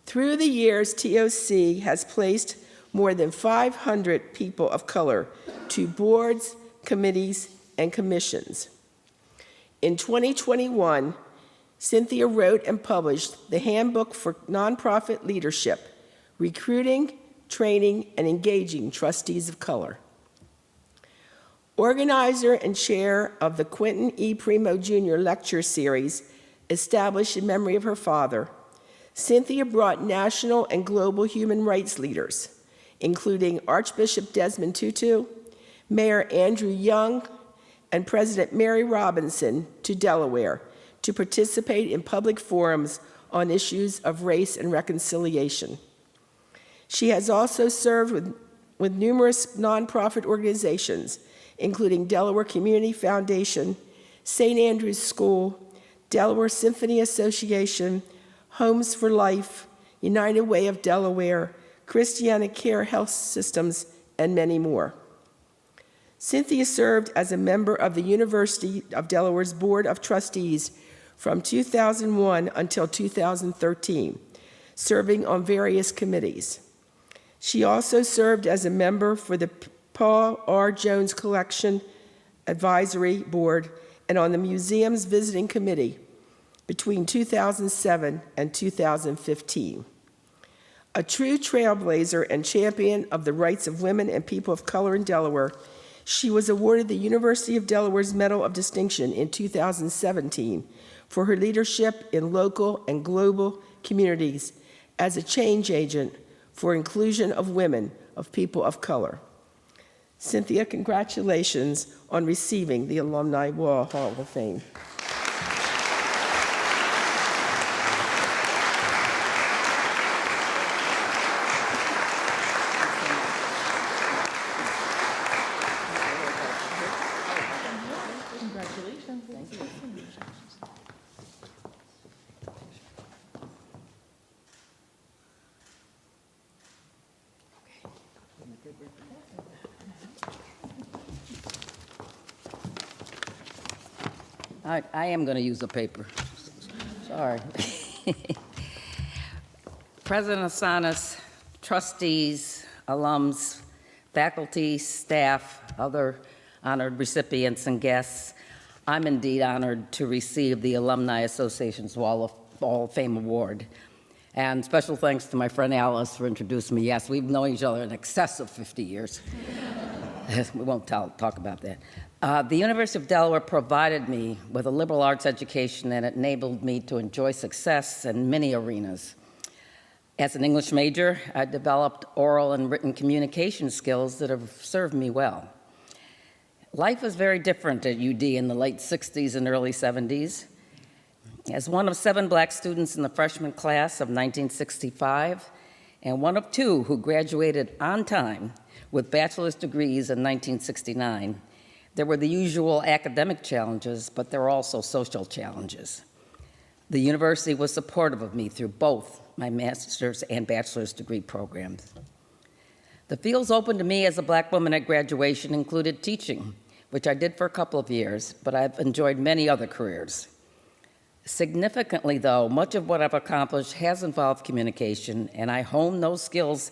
Through the years, TOC has placed more than 500 people of color to boards, committees, and commissions. In 2021, Cynthia wrote and published the Handbook for Nonprofit Leadership, Recruiting, training, and engaging trustees of color. Organizer and chair of the Quentin E. Primo Jr. Lecture Series, established in memory of her father, Cynthia brought national and global human rights leaders, including Archbishop Desmond Tutu, Mayor Andrew Young, and President Mary Robinson to Delaware to participate in public forums on issues of race and reconciliation. She has also served with numerous nonprofit organizations, including Delaware Community Foundation, St. Andrew's School, Delaware Symphony Association, Homes for Life, United Way of Delaware, Christiana Care Health Systems, and many more. Cynthia served as a member of the University of Delaware's Board of Trustees from 2001 until 2013, serving on various committees. She also served as a member for the Paul R. Jones Collection Advisory Board and on the Museum's Visiting Committee between 2007 and 2015. A true trailblazer and champion of the rights of women and people of color in Delaware, she was awarded the University of Delaware's Medal of Distinction in 2017 for her leadership in local and global communities as a change agent for inclusion of women of people of color. Cynthia, congratulations on receiving the Alumni Hall of Fame. I am going to use a paper. Sorry. President Assanis, trustees, alums, faculty, staff, other honored recipients and guests, I'm indeed honored to receive the Alumni Association's Hall of Fame Award. And special thanks to my friend Alice for introducing me. Yes, we've known each other in excess of 50 years. We won't talk about that. The University of Delaware provided me with a liberal arts education and it enabled me to enjoy success in many arenas. As an English major, I developed oral and written communication skills that have served me well. Life was very different at UD in the late 60s and early 70s. As one of 7 black students in the freshman class of 1965, and one of 2 who graduated on time with bachelor's degrees in 1969, there were the usual academic challenges, but there were also social challenges. The university was supportive of me through both my master's and bachelor's degree programs. The fields open to me as a black woman at graduation included teaching, which I did for a couple of years, but I've enjoyed many other careers. Significantly, though, much of what I've accomplished has involved communication, and I honed those skills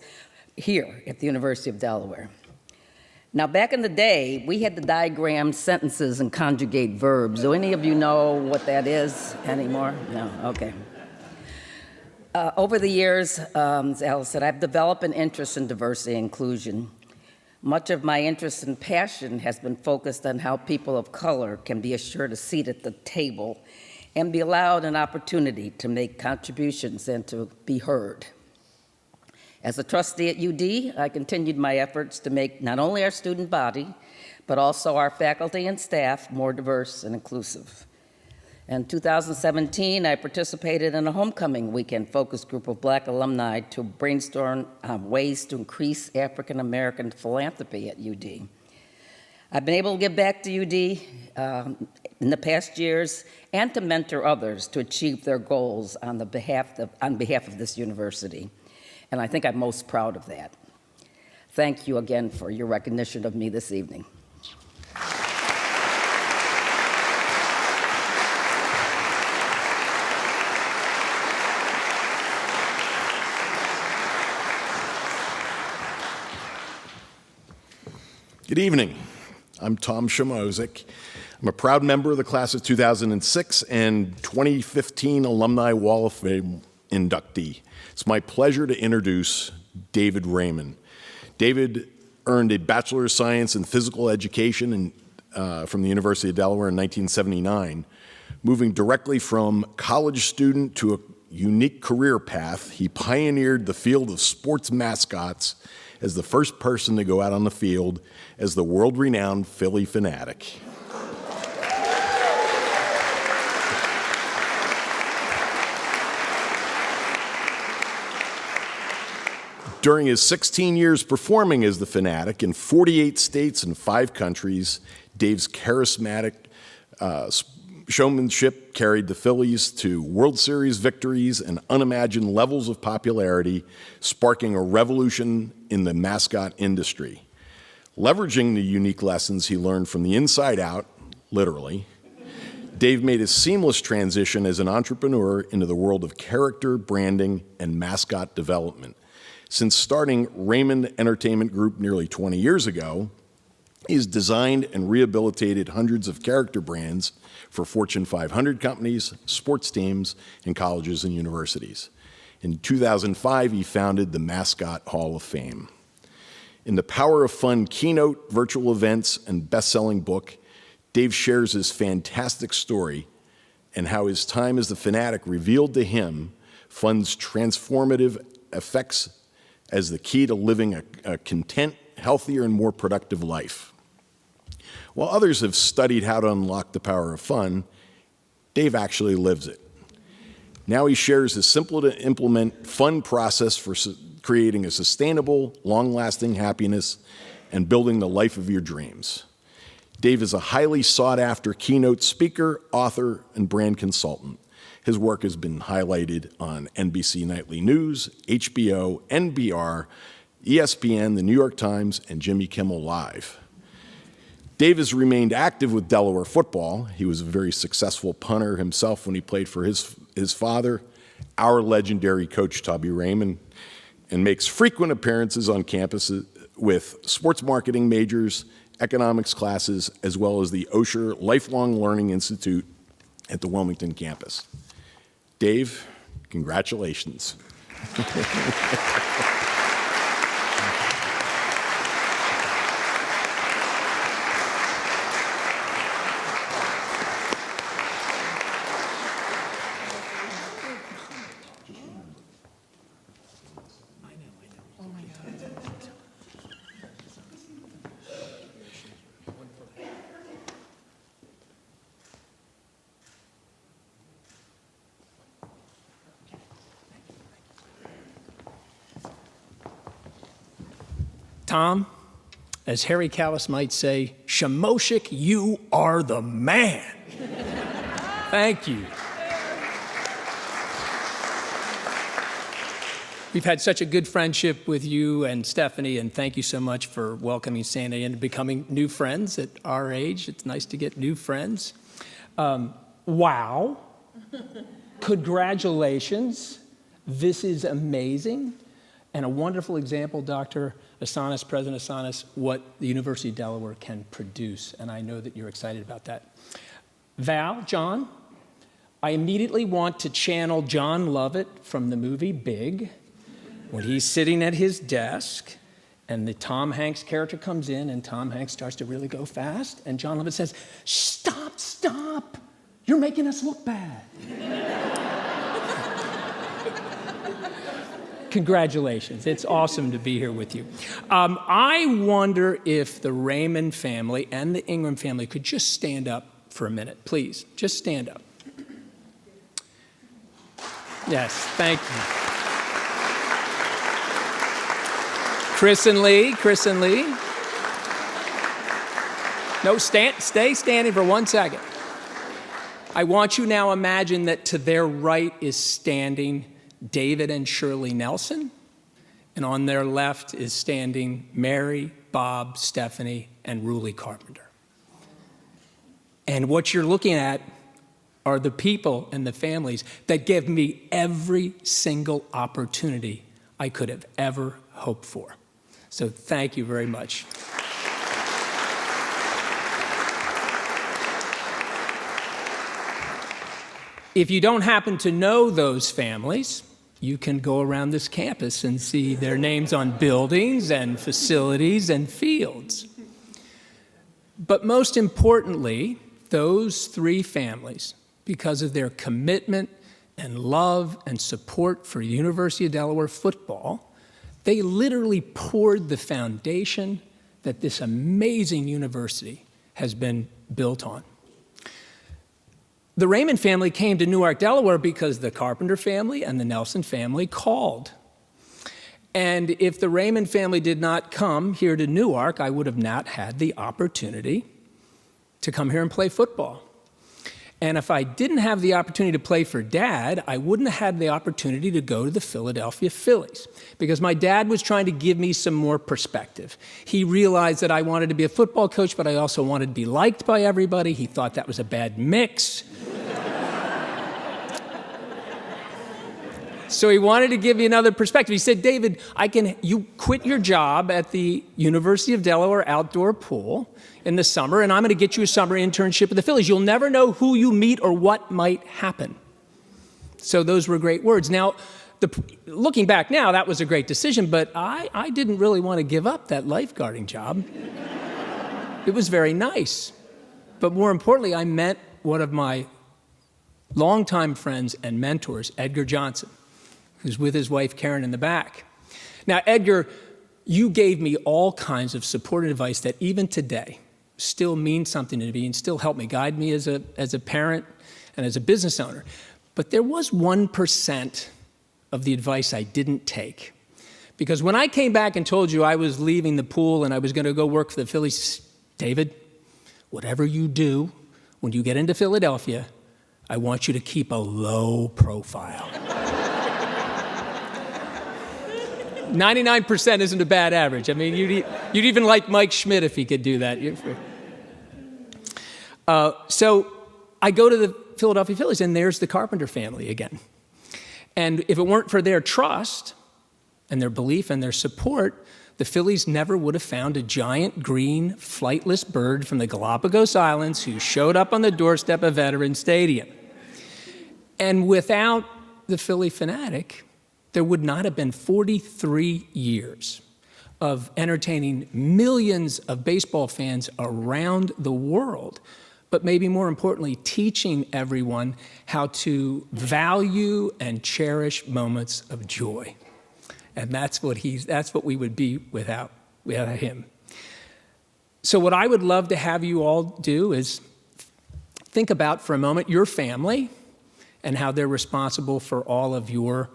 here at the University of Delaware. Now, back in the day, we had to diagram sentences and conjugate verbs. Do any of you know what that is anymore? No? Okay. Over the years, as Alice said, I've developed an interest in diversity and inclusion. Much of my interest and passion has been focused on how people of color can be assured a seat at the table and be allowed an opportunity to make contributions and to be heard. As a trustee at UD, I continued my efforts to make not only our student body, but also our faculty and staff more diverse and inclusive. In 2017, I participated in a homecoming weekend focus group of black alumni to brainstorm ways to increase African American philanthropy at UD. I've been able to give back to UD in the past years and to mentor others to achieve their goals on behalf of this university. And I think I'm most proud of that. Thank you again for your recognition of me this evening. Good evening. I'm Tom Shamozik. I'm a proud member of the class of 2006 and 2015 Alumni Hall of Fame inductee. It's my pleasure to introduce David Raymond. David earned a Bachelor of Science in Physical Education from the University of Delaware in 1979. Moving directly from college student to a unique career path, he pioneered the field of sports mascots as the first person to go out on the field as the world-renowned Philly fanatic. During his 16 years performing as the Fanatic in 48 states and 5 countries, Dave's charismatic showmanship carried the Phillies to World Series victories and unimagined levels of popularity, sparking a revolution in the mascot industry. Leveraging the unique lessons he learned from the inside out, literally, Dave made a seamless transition as an entrepreneur into the world of character, branding, and mascot development. Since starting Raymond Entertainment Group nearly 20 years ago, he's designed and rehabilitated hundreds of character brands for Fortune 500 companies, sports teams, and colleges and universities. In 2005, he founded the Mascot Hall of Fame. In the Power of Fun keynote, virtual events, and best-selling book, Dave shares his fantastic story and how his time as the Fanatic revealed to him fun's transformative effects as the key to living a content, healthier, and more productive life. While others have studied how to unlock the power of fun, Dave actually lives it. Now he shares his simple-to-implement fun process for creating a sustainable, long-lasting happiness and building the life of your dreams. Dave is a highly sought-after keynote speaker, author, and brand consultant. His work has been highlighted on NBC Nightly News, HBO, NPR, ESPN, The New York Times, and Jimmy Kimmel Live. Dave has remained active with Delaware football. He was a very successful punter himself when he played for his father, our legendary coach, Tubby Raymond, and makes frequent appearances on campus with sports marketing majors, economics classes, as well as the Osher Lifelong Learning Institute at the Wilmington campus. Dave, congratulations. Tom, as Harry Callis might say, Shamoshik, you are the man. Thank you. We've had such a good friendship with you and Stephanie, and thank you so much for welcoming Sandy and becoming new friends at our age. It's nice to get new friends. Wow. Congratulations. This is amazing. And a wonderful example, Dr. Assanis, President Assanis, what the University of Delaware can produce. And I know that you're excited about that. Val, John, I immediately want to channel John Lovett from the movie Big, when he's sitting at his desk and the Tom Hanks character comes in and Tom Hanks starts to really go fast. And John Lovett says, "Stop, stop. You're making us look bad." Congratulations. It's awesome to be here with you. I wonder if the Raymond family and the Ingram family could just stand up for a minute. Please, just stand up. Yes, thank you. Chris and Lee. No, stay standing for 1 second. I want you now imagine that to their right is standing David and Shirley Nelson, and on their left is standing Mary, Bob, Stephanie, and Ruli Carpenter. And what you're looking at are the people and the families that give me every single opportunity I could have ever hoped for. So thank you very much. If you don't happen to know those families, you can go around this campus and see their names on buildings and facilities and fields. But most importantly, those three families, because of their commitment and love and support for University of Delaware football, they literally poured the foundation that this amazing university has been built on. The Raymond family came to Newark, Delaware because the Carpenter family and the Nelson family called. And if the Raymond family did not come here to Newark, I would have not had the opportunity to come here and play football. And if I didn't have the opportunity to play for Dad, I wouldn't have had the opportunity to go to the Philadelphia Phillies, because my dad was trying to give me some more perspective. He realized that I wanted to be a football coach, but I also wanted to be liked by everybody. He thought that was a bad mix. So he wanted to give me another perspective. He said, David, you quit your job at the University of Delaware outdoor pool in the summer, and I'm going to get you a summer internship at the Phillies. You'll never know who you meet or what might happen. So those were great words. Now, looking back now, that was a great decision, but I didn't really want to give up that lifeguarding job. It was very nice. But more importantly, I met one of my longtime friends and mentors, Edgar Johnson, who's with his wife, Karen, in the back. Now, Edgar, you gave me all kinds of support and advice that even today still means something to me and still help me, guide me as a parent and as a business owner. But there was 1% of the advice I didn't take. Because when I came back and told you I was leaving the pool and I was going to go work for the Phillies, David, whatever you do when you get into Philadelphia, I want you to keep a low profile. 99% isn't a bad average. I mean, you'd even like Mike Schmidt if he could do that. So I go to the Philadelphia Phillies, and there's the Carpenter family again. And if it weren't for their trust and their belief and their support, the Phillies never would have found a giant green flightless bird from the Galapagos Islands who showed up on the doorstep of Veterans Stadium. And without the Philly fanatic, there would not have been 43 years of entertaining millions of baseball fans around the world, but maybe more importantly, teaching everyone how to value and cherish moments of joy. And that's what we would be without him. So what I would love to have you all do is think about for a moment your family and how they're responsible for all of your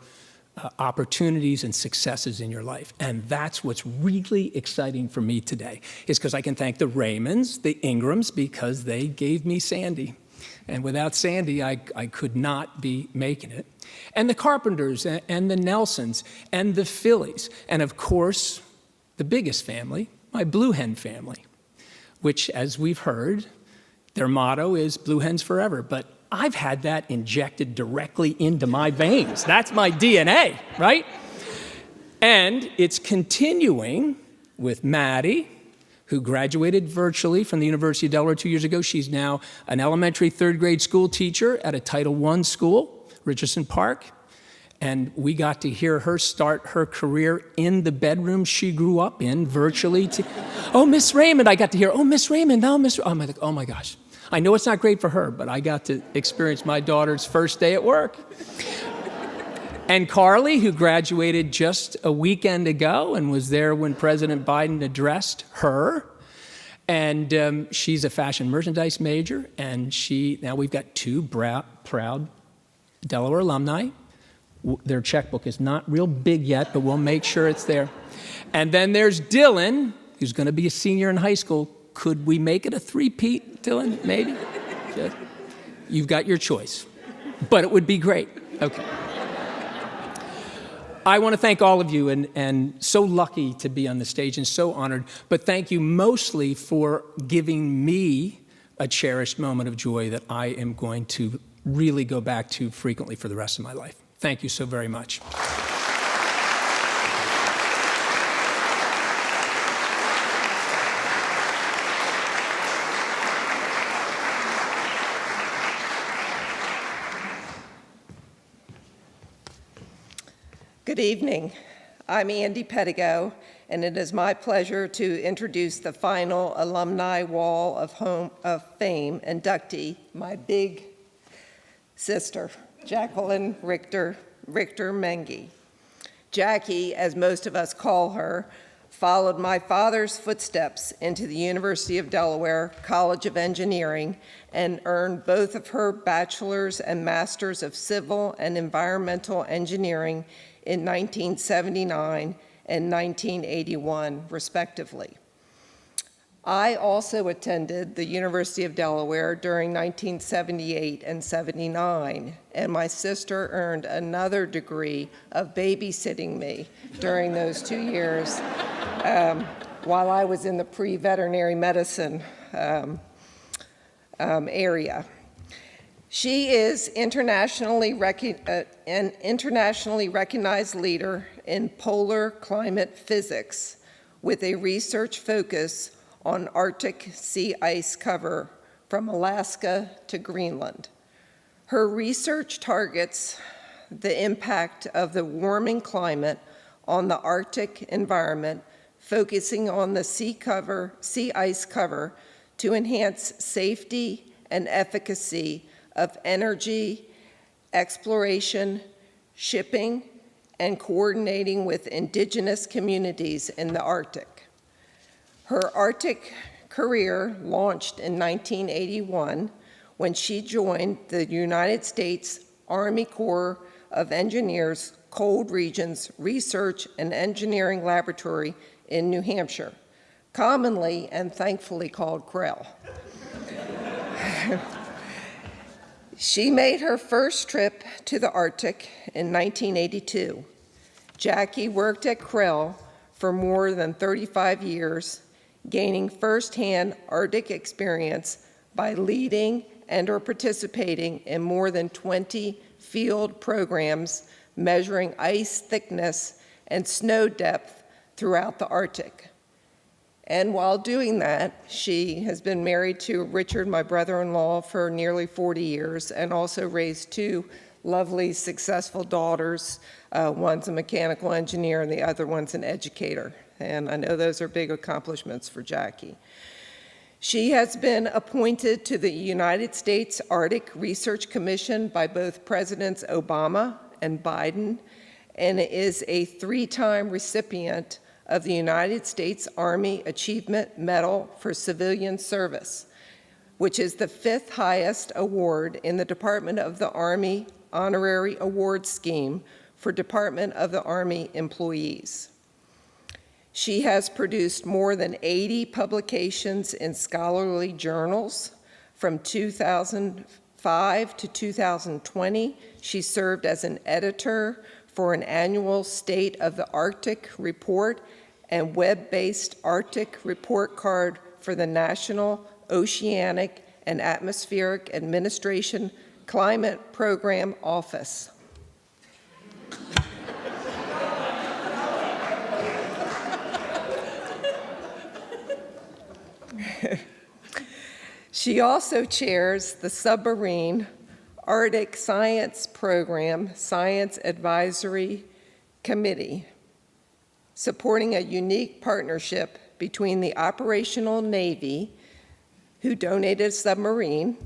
opportunities and successes in your life. And that's what's really exciting for me today, is because I can thank the Raymonds, the Ingrams, because they gave me Sandy. And without Sandy, I could not be making it. And the Carpenters and the Nelsons and the Phillies. And of course, the biggest family, my Blue Hen family, which, as we've heard, their motto is Blue Hens Forever. But I've had that injected directly into my veins. That's my DNA, right? And it's continuing with Maddie, who graduated virtually from the University of Delaware 2 years ago. She's now an elementary third grade school teacher at a Title I school, Richardson Park. And we got to hear her start her career in the bedroom she grew up in virtually. Oh, Miss Raymond, I got to hear, oh, Miss Raymond, now Miss, oh my gosh. I know it's not great for her, but I got to experience my daughter's first day at work. And Carly, who graduated just a weekend ago and was there when President Biden addressed her. And she's a fashion merchandise major, and now we've got two proud Delaware alumni. Their checkbook is not real big yet, but we'll make sure it's there. And then there's Dylan, who's going to be a senior in high school. Could we make it a three-peat, Dylan? Maybe? You've got your choice. But it would be great. Okay. I want to thank all of you, and so lucky to be on the stage and so honored. But thank you mostly for giving me a cherished moment of joy that I am going to really go back to frequently for the rest of my life. Thank you so very much. Good evening. I'm Andy Pettigo, and it is my pleasure to introduce the final Alumni Wall of Fame inductee, my big sister, Jacqueline Richter-Menge. Jackie, as most of us call her, followed my father's footsteps into the University of Delaware College of Engineering and earned both of her bachelor's and master's of civil and environmental engineering in 1979 and 1981, respectively. I also attended the University of Delaware during 1978 and 79, and my sister earned another degree of babysitting me during those 2 years while I was in the pre-veterinary medicine area. She is an internationally recognized leader in polar climate physics with a research focus on Arctic sea ice cover from Alaska to Greenland. Her research targets the impact of the warming climate on the Arctic environment, focusing on the sea ice cover to enhance safety and efficacy of energy, exploration, shipping, and coordinating with indigenous communities in the Arctic. Her Arctic career launched in 1981 when she joined the United States Army Corps of Engineers Cold Regions Research and Engineering Laboratory in New Hampshire, commonly and thankfully called CREL. She made her first trip to the Arctic in 1982. Jackie worked at CREL for more than 35 years, gaining firsthand Arctic experience by leading and or participating in more than 20 field programs measuring ice thickness and snow depth throughout the Arctic. And while doing that, she has been married to Richard, my brother-in-law, for nearly 40 years and also raised two lovely, successful daughters. One's a mechanical engineer and the other one's an educator. And I know those are big accomplishments for Jackie. She has been appointed to the United States Arctic Research Commission by both Presidents Obama and Biden, and is a 3-time recipient of the United States Army Achievement Medal for Civilian Service, which is the 5th highest award in the Department of the Army Honorary Award Scheme for Department of the Army employees. She has produced more than 80 publications in scholarly journals. From 2005 to 2020, she served as an editor for an annual State of the Arctic report and web-based Arctic report card for the National Oceanic and Atmospheric Administration Climate Program Office. She also chairs the Submarine Arctic Science Program Science Advisory Committee, supporting a unique partnership between the operational Navy, who donated a submarine,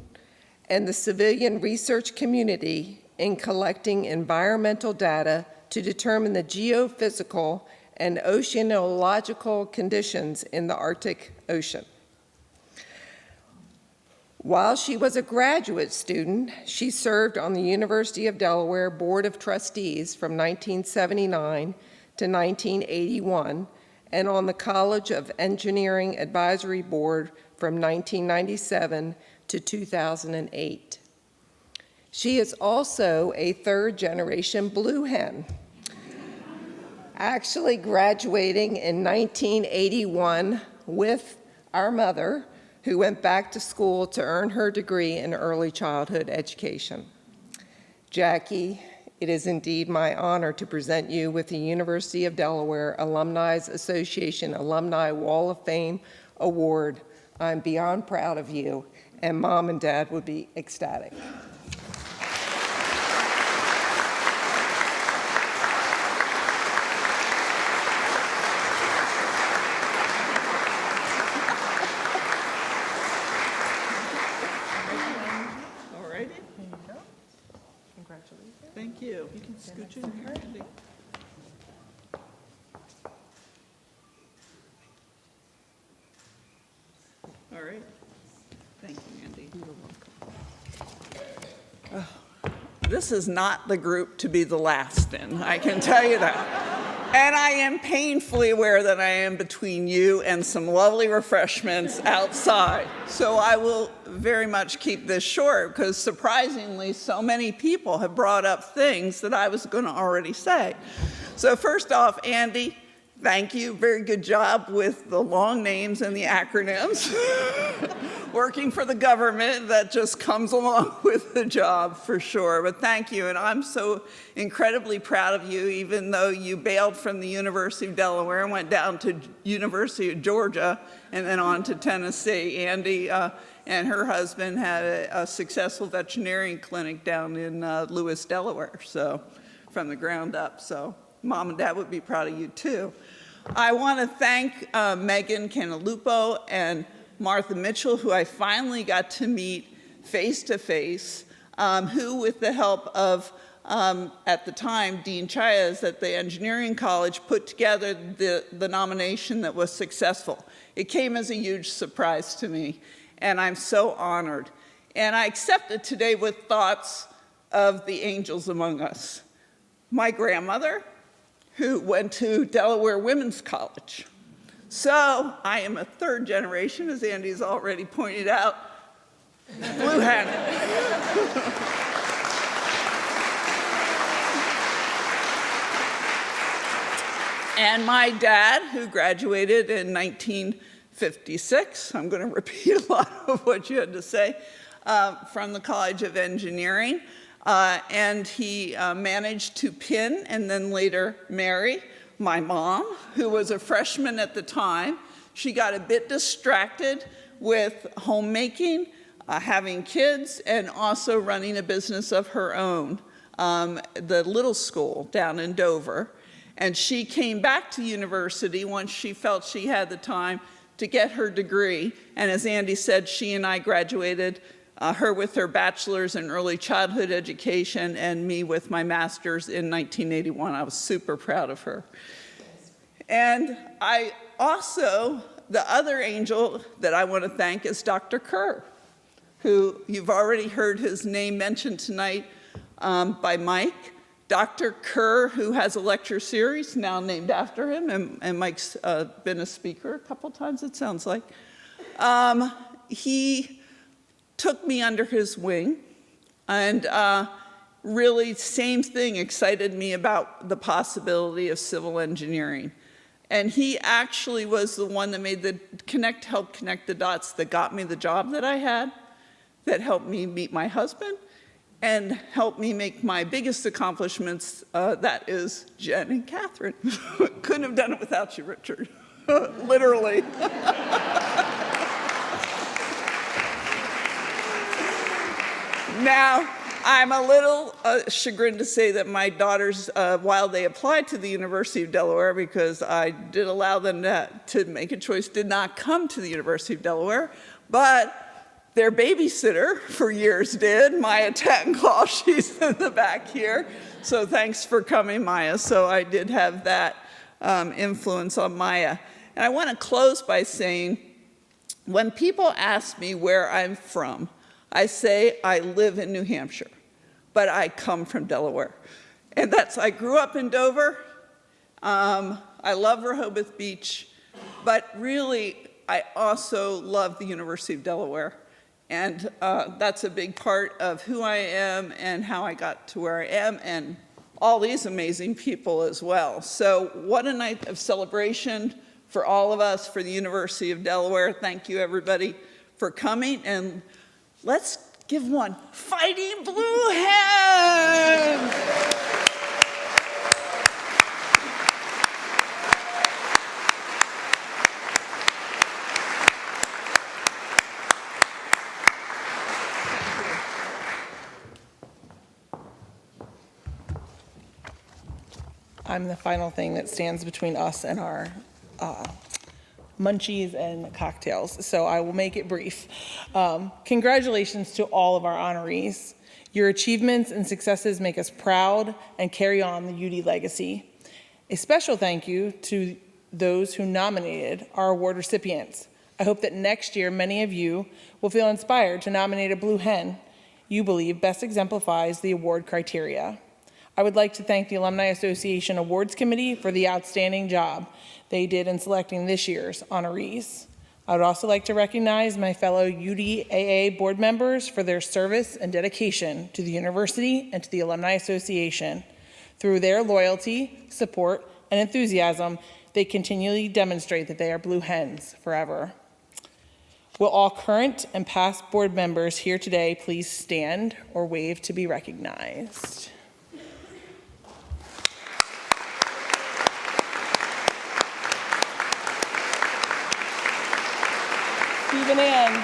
and the civilian research community in collecting environmental data to determine the geophysical and oceanological conditions in the Arctic Ocean. While she was a graduate student, she served on the University of Delaware Board of Trustees from 1979 to 1981, and on the College of Engineering Advisory Board from 1997 to 2008. She is also a 3rd-generation Blue Hen, actually graduating in 1981 with our mother, who went back to school to earn her degree in early childhood education. Jackie, it is indeed my honor to present you with the University of Delaware Alumni Association Alumni Wall of Fame Award. I'm beyond proud of you, and Mom and Dad would be ecstatic. right. Thank you, Andy. This is not the group to be the last in, I can tell you that. And I am painfully aware that I am between you and some lovely refreshments outside. So I will very much keep this short because surprisingly, so many people have brought up things that I was going to already say. So first off, Andy, thank you. Very good job with the long names and the acronyms. Working for the government, that just comes along with the job for sure. But thank you, and I'm so incredibly proud of you, even though you bailed from the University of Delaware and went down to University of Georgia and then on to Tennessee. Andy and her husband had a successful veterinarian clinic down in Lewis, Delaware, so from the ground up. So Mom and Dad would be proud of you too. I want to thank Megan Canalupo and Martha Mitchell, who I finally got to meet face-to-face, who, with the help of, at the time, Dean Chaez at the engineering college, put together the nomination that was successful. It came as a huge surprise to me, and I'm so honored. And I accept it today with thoughts of the angels among us. My grandmother, who went to Delaware Women's College. So I am a third generation, as Andy's already pointed out, blue-handed. And my dad, who graduated in 1956, I'm going to repeat a lot of what you had to say, from the College of Engineering, and he managed to pin and then later marry my mom, who was a freshman at the time. She got a bit distracted with homemaking, having kids, and also running a business of her own, the little school down in Dover. And she came back to university once she felt she had the time to get her degree. And as Andy said, she and I graduated, her with her bachelor's in early childhood education and me with my master's in 1981. I was super proud of her. And I also, the other angel that I want to thank is Dr. Kerr, who you've already heard his name mentioned tonight by Mike. Dr. Kerr, who has a lecture series now named after him, and Mike's been a speaker a couple times, it sounds like. He took me under his wing, and really, same thing, excited me about the possibility of civil engineering. And he actually was the one that made helped connect the dots that got me the job that I had, that helped me meet my husband, and helped me make my biggest accomplishments, that is Jen and Catherine. Couldn't have done it without you, Richard, literally. Now, I'm a little chagrined to say that my daughters, while they applied to the University of Delaware, because I did allow them to make a choice, did not come to the University of Delaware, but their babysitter for years did, Maya Tattenclaw. She's in the back here. So thanks for coming, Maya. So I did have that influence on Maya. And I want to close by saying, when people ask me where I'm from, I say I live in New Hampshire, but I come from Delaware. And I grew up in Dover. I love Rehoboth Beach, but really, I also love the University of Delaware. And that's a big part of who I am and how I got to where I am, and all these amazing people as well. So what a night of celebration for all of us, for the University of Delaware. Thank you, everybody, for coming. And let's give one fighting blue hand. I'm the final thing that stands between us and our munchies and cocktails, so I will make it brief. Congratulations to all of our honorees. Your achievements and successes make us proud and carry on the UD legacy. A special thank you to those who nominated our award recipients. I hope that next year many of you will feel inspired to nominate a blue hen you believe best exemplifies the award criteria. I would like to thank the Alumni Association Awards Committee for the outstanding job they did in selecting this year's honorees. I would also like to recognize my fellow UDAA board members for their service and dedication to the university and to the Alumni Association. Through their loyalty, support, and enthusiasm, they continually demonstrate that they are blue hens forever. Will all current and past board members here today please stand or wave to be recognized? Steve and Ann,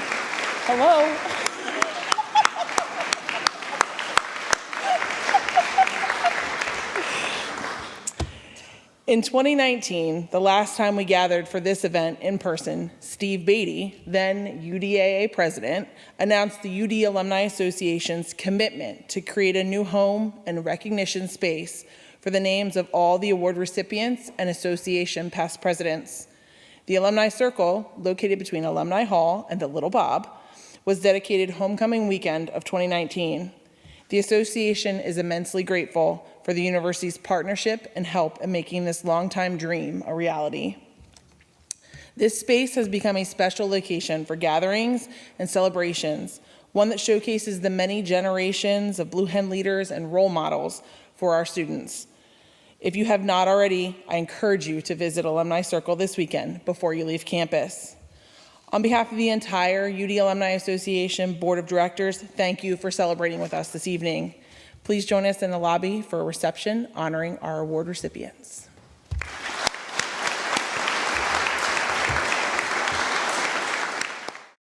hello. In 2019, the last time we gathered for this event in person, Steve Beattie, then UDAA president, announced the UD Alumni Association's commitment to create a new home and recognition space for the names of all the award recipients and association past presidents. The Alumni Circle, located between Alumni Hall and the Little Bob, was dedicated homecoming weekend of 2019. The association is immensely grateful for the university's partnership and help in making this longtime dream a reality. This space has become a special location for gatherings and celebrations, one that showcases the many generations of Blue Hen leaders and role models for our students. If you have not already, I encourage you to visit Alumni Circle this weekend before you leave campus. On behalf of the entire UD Alumni Association Board of Directors, thank you for celebrating with us this evening. Please join us in the lobby for a reception honoring our award recipients.